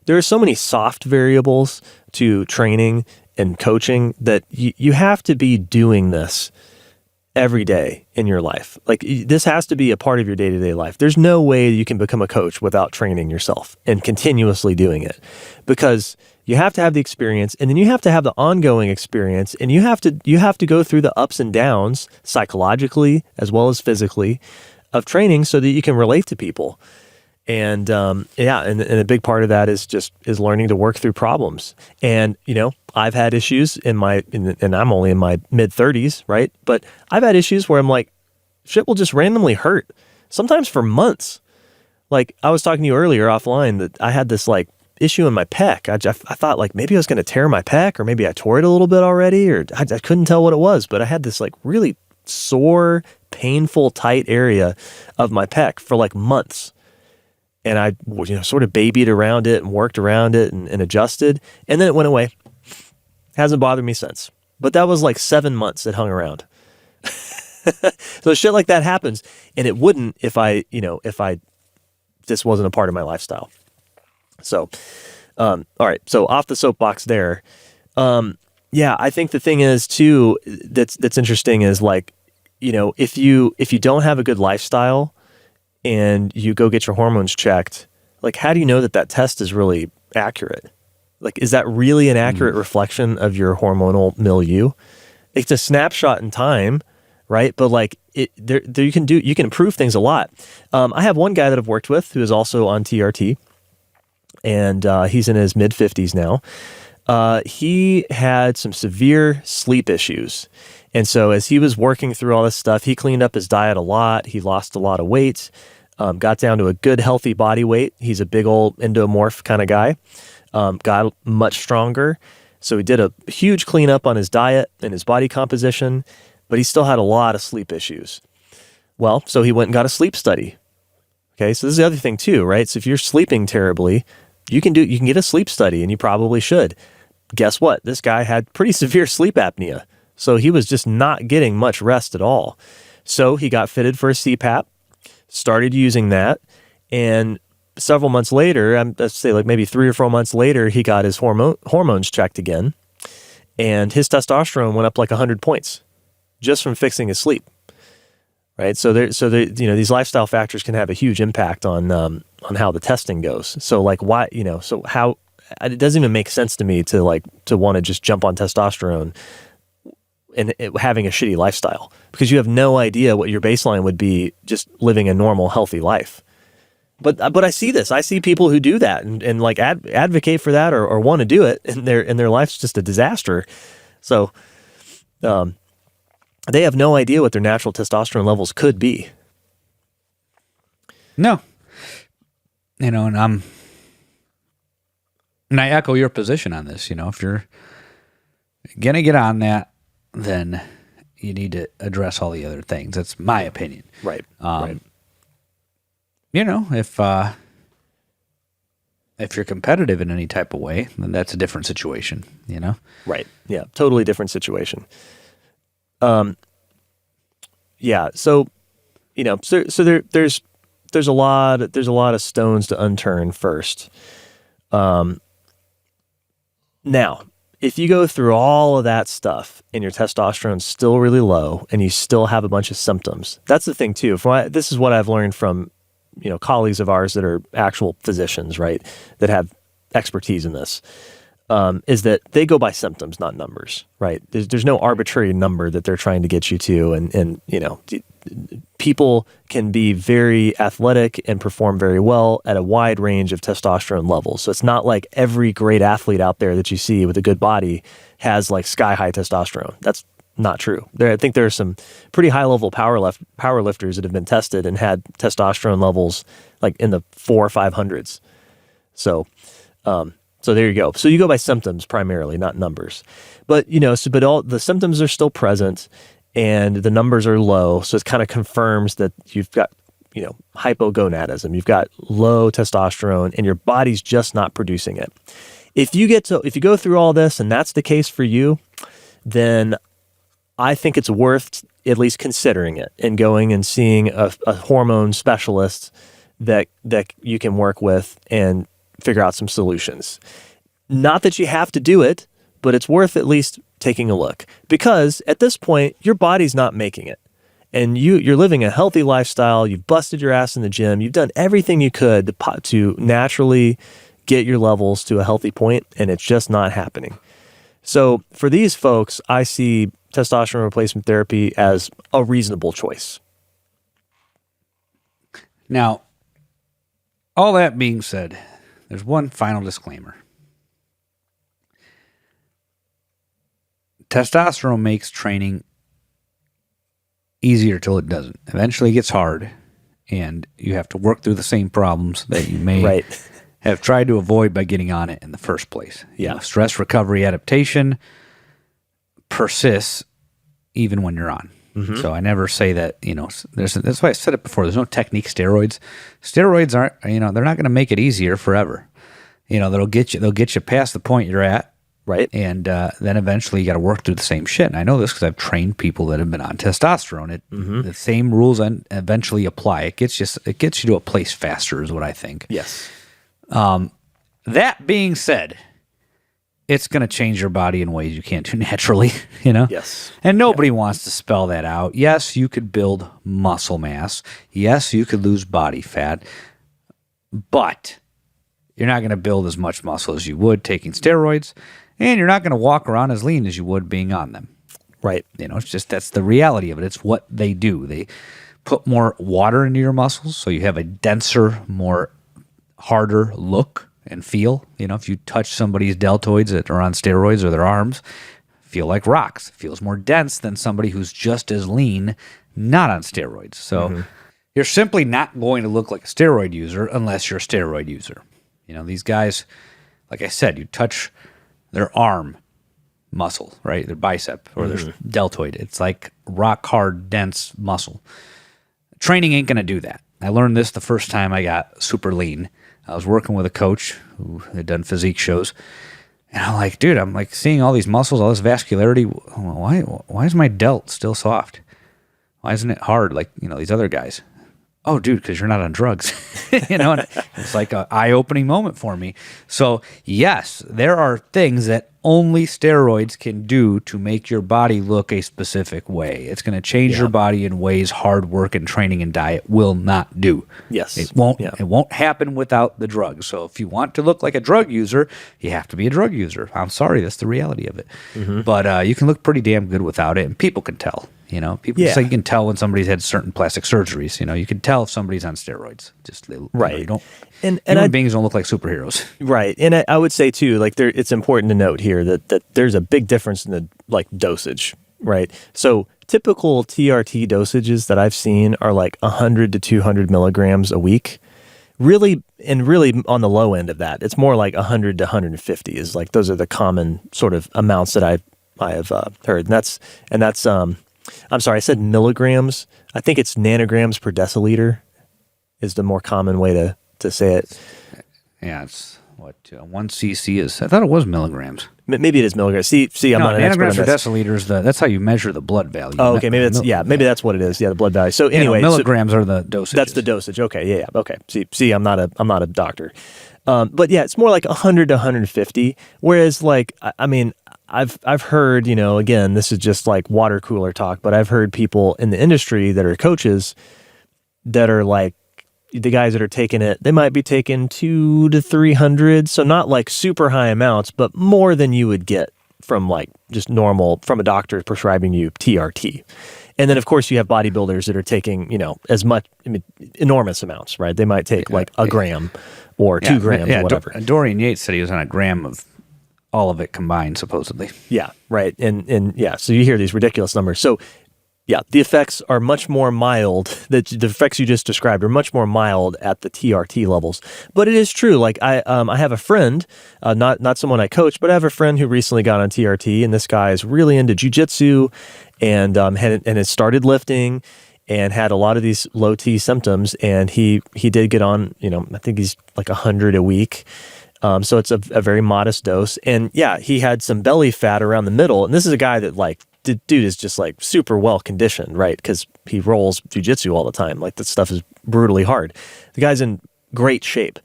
there are so many soft variables to training and coaching that you have to be doing this every day in your life. Like, this has to be a part of your day-to-day life. There's no way you can become a coach without training yourself and continuously doing it, because you have to have the experience, and then you have to have the ongoing experience, and you have to go through the ups and downs psychologically as well as physically of training so that you can relate to people. And and a big part of that is learning to work through problems. And, you know, I've had issues and I'm only in my mid 30s, right? But I've had issues where I'm like, shit will just randomly hurt, sometimes for months. Like, I was talking to you earlier offline that I had this like issue in my pec. I thought like maybe I was going to tear my pec, or maybe I tore it a little bit already, or I couldn't tell what it was, but I had this like really sore, painful, tight area of my pec for like months. And I, you know, sort of babied around it and worked around it and adjusted. And then it went away. Hasn't bothered me since. But that was like 7 months it hung around. So shit like that happens. And it wouldn't if this wasn't a part of my lifestyle. So, all right. So off the soapbox there. Yeah, I think the thing is too, that's interesting is like, you know, if you don't have a good lifestyle, and you go get your hormones checked, like, how do you know that test is really accurate? Like, is that really an accurate reflection of your hormonal milieu? It's a snapshot in time, right? But like, you can improve things a lot. I have one guy that I've worked with who is also on TRT, and he's in his mid 50s now. He had some severe sleep issues. And so as he was working through all this stuff, he cleaned up his diet a lot. He lost a lot of weight. Got down to a good, healthy body weight. He's a big old endomorph kind of guy. Got much stronger. So he did a huge cleanup on his diet and his body composition, but he still had a lot of sleep issues. Well, so he went and got a sleep study. Okay, so this is the other thing too, right? So if you're sleeping terribly, you can get a sleep study, and you probably should. Guess what? This guy had pretty severe sleep apnea. So he was just not getting much rest at all. So he got fitted for a CPAP. Started using that, and several months later, let's say like maybe 3 or 4 months later, he got his hormones checked again, and his testosterone went up like 100 points just from fixing his sleep. Right, so you know, these lifestyle factors can have a huge impact on how the testing goes. So like, why, you know, so how it doesn't even make sense to me to want to just jump on testosterone and having a shitty lifestyle, because you have no idea what your baseline would be just living a normal, healthy life. But I see this. I see people who do that and like advocate for that or want to do it, and their life's just a disaster. So they have no idea what their natural testosterone levels could be. No. You know, and I echo your position on this. You know, if you're gonna get on that, then you need to address all the other things. That's my opinion. Right. Right. You know, if you're competitive in any type of way, then that's a different situation, you know? Right. Yeah. Totally different situation. Yeah. So, you know, so there's a lot of stones to unturn first. Now, if you go through all of that stuff and your testosterone's still really low and you still have a bunch of symptoms, that's the thing too. This is what I've learned from, you know, colleagues of ours that are actual physicians, right, that have expertise in this, is that they go by symptoms, not numbers, right? There's no arbitrary number that they're trying to get you to, and you know, people can be very athletic and perform very well at a wide range of testosterone levels. So it's not like every great athlete out there that you see with a good body has like sky high testosterone. That's not true. I think there are some pretty high level power lifters that have been tested and had testosterone levels like in the 400 or 500s. So there you go. So you go by symptoms primarily, not numbers. But but all the symptoms are still present and the numbers are low. So it kind of confirms that you've got hypogonadism. You've got low testosterone and your body's just not producing it. If you go through all this and that's the case for you, then I think it's worth at least considering it and going and seeing a hormone specialist that you can work with and figure out some solutions. Not that you have to do it, but it's worth at least taking a look, because at this point your body's not making it. And you're living a healthy lifestyle. You've busted your ass in the gym. You've done everything you could to naturally get your levels to a healthy point, and it's just not happening. So for these folks, I see testosterone replacement therapy as a reasonable choice. Now, all that being said, there's one final disclaimer. Testosterone makes training easier till it doesn't. Eventually it gets hard, and you have to work through the same problems that you may have tried to avoid by getting on it in the first place. Stress recovery adaptation persists even when you're on. Mm-hmm. So I never say that, that's why I said it before. There's no technique steroids. Steroids aren't, they're not going to make it easier forever. They'll get you past the point you're at. Right. And then eventually you got to work through the same shit. And I know this because I've trained people that have been on testosterone. The same rules eventually apply. It gets you to a place faster is what I think. Yes. That being said, it's going to change your body in ways you can't do naturally, Yes. And nobody wants to spell that out. Yes, you could build muscle mass. Yes, you could lose body fat. But you're not going to build as much muscle as you would taking steroids. And you're not going to walk around as lean as you would being on them. Right. It's just, that's the reality of it. It's what they do. They put more water into your muscles, so you have a denser, more harder look and feel. If you touch somebody's deltoids that are on steroids or their arms, feel like rocks. It feels more dense than somebody who's just as lean, not on steroids. So you're simply not going to look like a steroid user unless you're a steroid user. These guys, like I said, you touch their arm muscle, right? Their bicep or their deltoid. It's like rock hard, dense muscle. Training ain't going to do that. I learned this the first time I got super lean. I was working with a coach who had done physique shows. And I'm like, dude, seeing all these muscles, all this vascularity. Why is my delt still soft? Why isn't it hard like, these other guys? Oh, dude, because you're not on drugs. And it's like an eye-opening moment for me. So, yes, there are things that only steroids can do to make your body look a specific way. It's going to change your body in ways hard work and training and diet will not do. Yes. It won't. Yeah. It won't happen without the drugs. So if you want to look like a drug user, you have to be a drug user. I'm sorry, that's the reality of it. But you can look pretty damn good without it, and people can tell. People say you can tell when somebody's had certain plastic surgeries. You can tell if somebody's on steroids. Just right. You don't. And human beings don't look like superheroes. Right. And I would say too, it's important to note here that there's a big difference in the dosage. Right. So typical TRT dosages that I've seen are like 100 to 200 milligrams a week. Really on the low end of that, it's more like 100 to 150 is like those are the common sort of amounts that I have heard. And that's I'm sorry, I said milligrams. I think it's nanograms per deciliter is the more common way to say it. Yeah, it's what 1 cc is. I thought it was milligrams. Maybe it is milligrams. See, I'm not an expert on nanograms per deciliter that's how you measure the blood value. Oh, okay, maybe that's what it is. Yeah, the blood value. So anyway, milligrams are the dosage. That's the dosage. Okay, yeah, okay. See, I'm not a doctor. But yeah, it's more like 100 to 150. Whereas, I've heard, again, this is just like water cooler talk, but I've heard people in the industry that are coaches that are like the guys that are taking it. They might be taking 200 to 300, so not like super high amounts, but more than you would get from like just normal from a doctor prescribing you TRT. And then, of course, you have bodybuilders that are taking, as much, enormous amounts, right? They might take like a gram or 2 grams or whatever. Dorian Yates said he was on a gram of all of it combined, supposedly. Yeah, right. And yeah, so you hear these ridiculous numbers. So yeah, the effects are much more mild. The effects you just described are much more mild at the TRT levels. But it is true. Like I have a friend, not someone I coach, but I have a friend who recently got on TRT, and this guy is really into jiu-jitsu and has started lifting and had a lot of these low T symptoms. And he did get on, I think he's like 100 a week. So it's a very modest dose. And yeah, he had some belly fat around the middle. And this is a guy that like, the dude is just like super well conditioned, right? Because he rolls jujitsu all the time. Like that stuff is brutally hard. The guy's in great shape,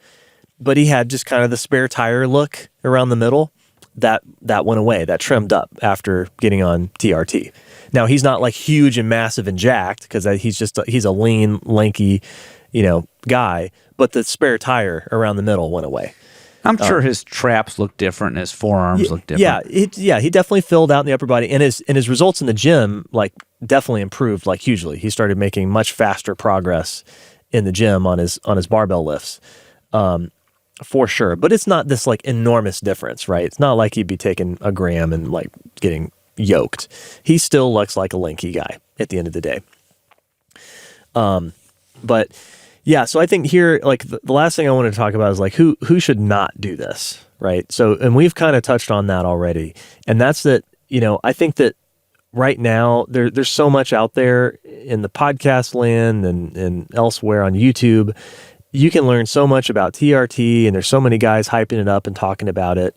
but he had just kind of the spare tire look around the middle. That went away. That trimmed up after getting on TRT. Now he's not like huge and massive and jacked because he's a lean, lanky, guy. But the spare tire around the middle went away. I'm sure his traps look different and his forearms look different. Yeah, he definitely filled out in the upper body, and his results in the gym like definitely improved like hugely. He started making much faster progress in the gym on his barbell lifts, for sure. But it's not this like enormous difference, right? It's not like he'd be taking a gram and like getting yoked. He still looks like a lanky guy at the end of the day. But yeah, so I think here, like the last thing I want to talk about is like who should not do this, right? So, and we've kind of touched on that already, and that's that. I think that right now there's so much out there in the podcast land and elsewhere on YouTube. You can learn so much about TRT, and there's so many guys hyping it up and talking about it.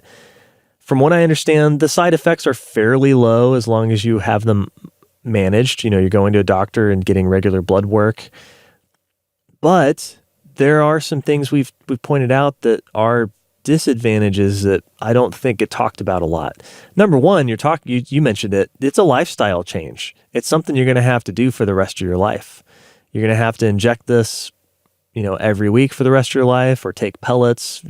From what I understand, the side effects are fairly low as long as you have them managed. You're going to a doctor and getting regular blood work. But there are some things we've pointed out that are disadvantages that I don't think get talked about a lot. Number one, you mentioned it. It's a lifestyle change. It's something you're going to have to do for the rest of your life. You're going to have to inject this, every week for the rest of your life, or take pellets,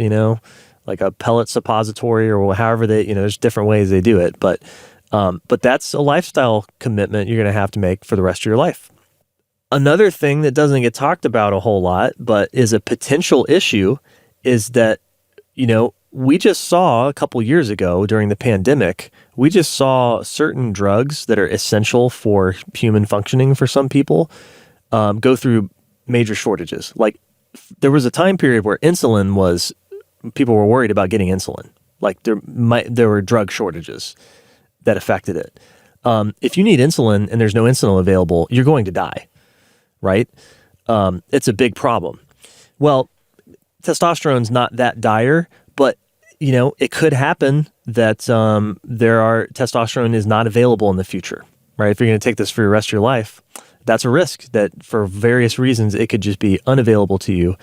like a pellet suppository, or however there's different ways they do it. But that's a lifestyle commitment you're going to have to make for the rest of your life. Another thing that doesn't get talked about a whole lot, but is a potential issue, is that, we just saw a couple years ago during the pandemic, we just saw certain drugs that are essential for human functioning for some people go through major shortages. Like there was a time period where people were worried about getting insulin. Like there were drug shortages that affected it. If you need insulin and there's no insulin available, you're going to die. Right? It's a big problem. Well, testosterone's not that dire, but it could happen that testosterone is not available in the future, right? If you're going to take this for the rest of your life, that's a risk that for various reasons it could just be unavailable to you.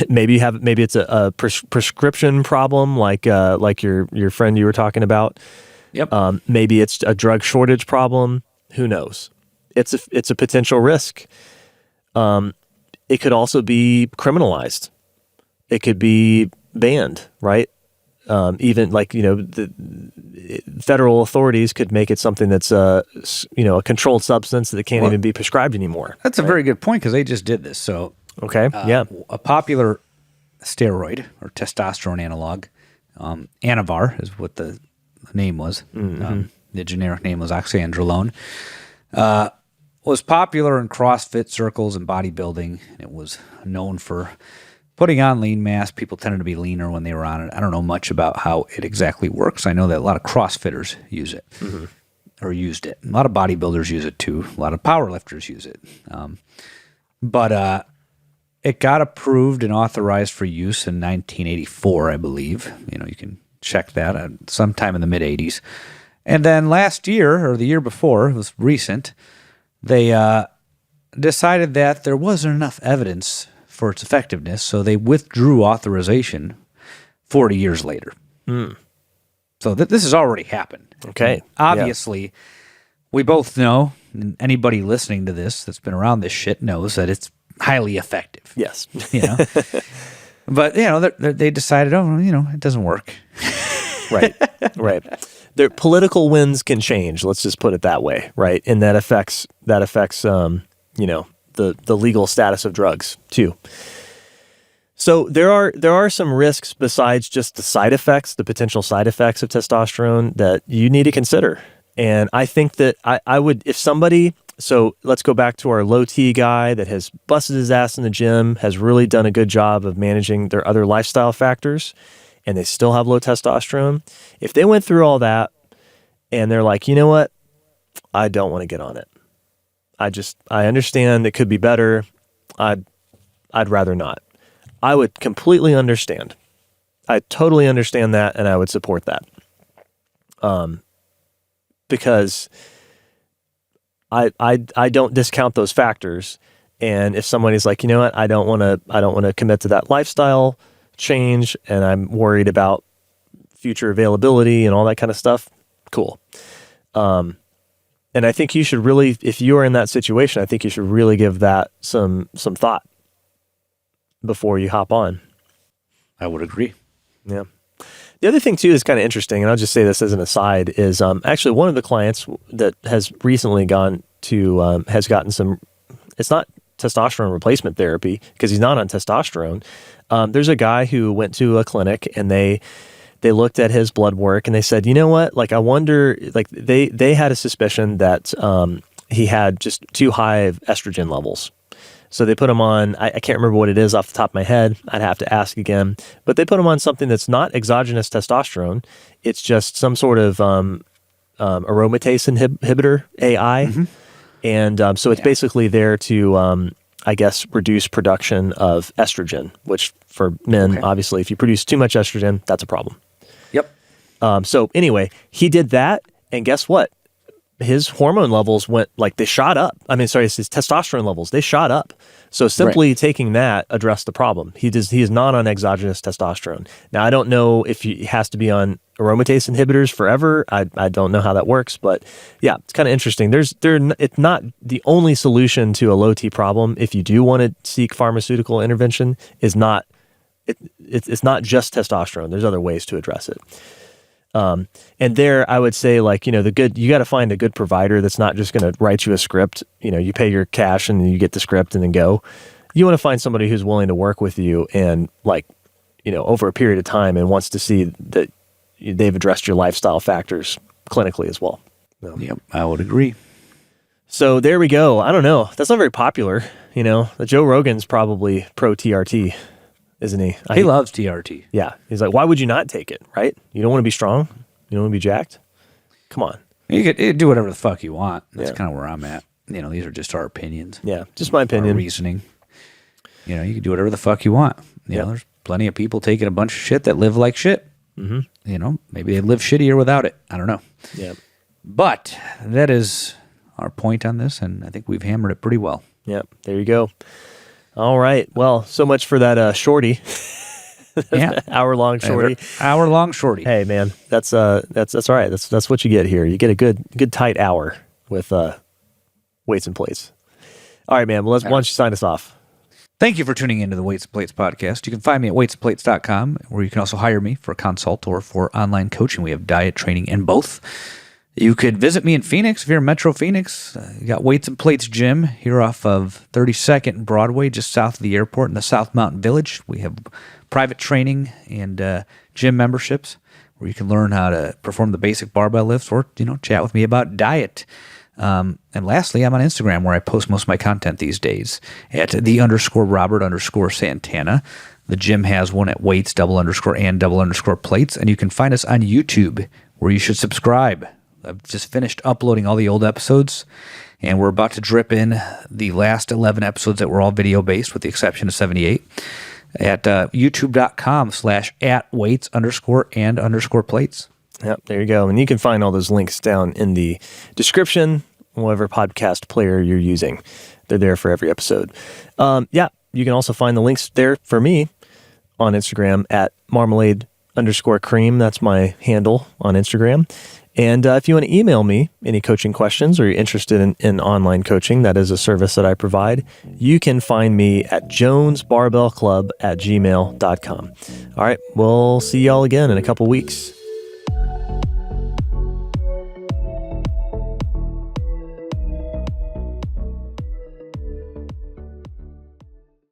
Maybe it's a prescription problem, like your friend you were talking about. Yep. Maybe it's a drug shortage problem. Who knows? It's a potential risk. It could also be criminalized. It could be banned, right? Even like, the federal authorities could make it something that's a controlled substance that can't even be prescribed anymore. That's a very good point because they just did this. So, okay. A popular steroid or testosterone analog, Anavar is what the name was. Mm-hmm. The generic name was oxandrolone. Was popular in CrossFit circles and bodybuilding. It was known for putting on lean mass. People tended to be leaner when they were on it. I don't know much about how it exactly works. I know that a lot of CrossFitters use it or used it. A lot of bodybuilders use it too. A lot of powerlifters use it. But it got approved and authorized for use in 1984, I believe. You can check that sometime in the mid-'80s. And then last year, or the year before, it was recent, they decided that there wasn't enough evidence for its effectiveness, so they withdrew authorization 40 years later. So this has already happened. Okay. Obviously, we both know, and anybody listening to this that's been around this shit knows that it's highly effective. Yes. But, they decided, it doesn't work. Right. Their political winds can change. Let's just put it that way, right? And that affects the legal status of drugs too. So there are some risks besides just the side effects, the potential side effects of testosterone that you need to consider. And I think that I would, if somebody, so let's go back to our low T guy that has busted his ass in the gym, has really done a good job of managing their other lifestyle factors, and they still have low testosterone. If they went through all that and they're like, you know what, I don't want to get on it. I understand it could be better. I'd rather not. I would completely understand. I totally understand that, and I would support that. Because I don't discount those factors. And if somebody's like, you know what, I don't want to commit to that lifestyle change, and I'm worried about future availability and all that kind of stuff, cool. And I think you should really, if you are in that situation, I think you should really give that some thought before you hop on. I would agree. Yeah. The other thing too is kind of interesting, and I'll just say this as an aside, is actually one of the clients that has recently has gotten some, it's not testosterone replacement therapy because he's not on testosterone. There's a guy who went to a clinic and they looked at his blood work and they said, you know what, like I wonder, like they had a suspicion that he had just too high of estrogen levels. So they put him on, I can't remember what it is off the top of my head. I'd have to ask again. But they put him on something that's not exogenous testosterone. It's just some sort of aromatase inhibitor, AI. Mm-hmm. And so it's basically there to, I guess, reduce production of estrogen, which for men, obviously, if you produce too much estrogen, that's a problem. Yep. So anyway, he did that. And guess what? His hormone levels they shot up. I mean, sorry, it's his testosterone levels. They shot up. So simply taking that addressed the problem. He is not on exogenous testosterone. Now, I don't know if he has to be on aromatase inhibitors forever. I don't know how that works, but yeah, it's kind of interesting. It's not the only solution to a low T problem. If you do want to seek pharmaceutical intervention, it's not just testosterone. There's other ways to address it. And there, I would say, like, you got to find a good provider that's not just going to write you a script. You pay your cash and you get the script and then go. You want to find somebody who's willing to work with you and, like, over a period of time and wants to see that they've addressed your lifestyle factors clinically as well. Yep, I would agree. So there we go. I don't know. That's not very popular. The Joe Rogan's probably pro TRT. Isn't he? He loves TRT. Yeah. He's like, why would you not take it, right? You don't want to be strong? You don't want to be jacked? Come on. You could do whatever the fuck you want. That's kind of where I'm at. These are just our opinions. Yeah, just my opinion. Our reasoning. You can do whatever the fuck you want. There's plenty of people taking a bunch of shit that live like shit. Mm-hmm. Maybe they live shittier without it. I don't know. Yeah. But that is our point on this, and I think we've hammered it pretty well. Yep. There you go. All right. Well, so much for that shorty. Hour-long shorty. Hour-long shorty. Hey, man, that's all right. That's what you get here. You get a good tight hour with weights and plates. All right, man. Well, why don't you sign us off? Thank you for tuning into the Weights and Plates podcast. You can find me at weightsandplates.com, where you can also hire me for a consult or for online coaching. We have diet, training, and both. You could visit me in Phoenix if you're in Metro Phoenix. You got Weights and Plates Gym here off of 32nd and Broadway, just south of the airport in the South Mountain Village. We have private training and gym memberships where you can learn how to perform the basic barbell lifts or, chat with me about diet. And lastly, I'm on Instagram where I post most of my content these days at _Robert_Santana. The gym has one at weights, _and _plates. And you can find us on YouTube where you should subscribe. I've just finished uploading all the old episodes, and we're about to drip in the last 11 episodes that were all video-based, with the exception of 78, at youtube.com/@weights_and_plates. Yep, there you go. And you can find all those links down in the description, whatever podcast player you're using. They're there for every episode. You can also find the links there for me on Instagram at marmalade_cream. That's my handle on Instagram. And if you want to email me any coaching questions or you're interested in online coaching, that is a service that I provide, you can find me at jonesbarbellclub@gmail.com. All right, we'll see y'all again in a couple weeks.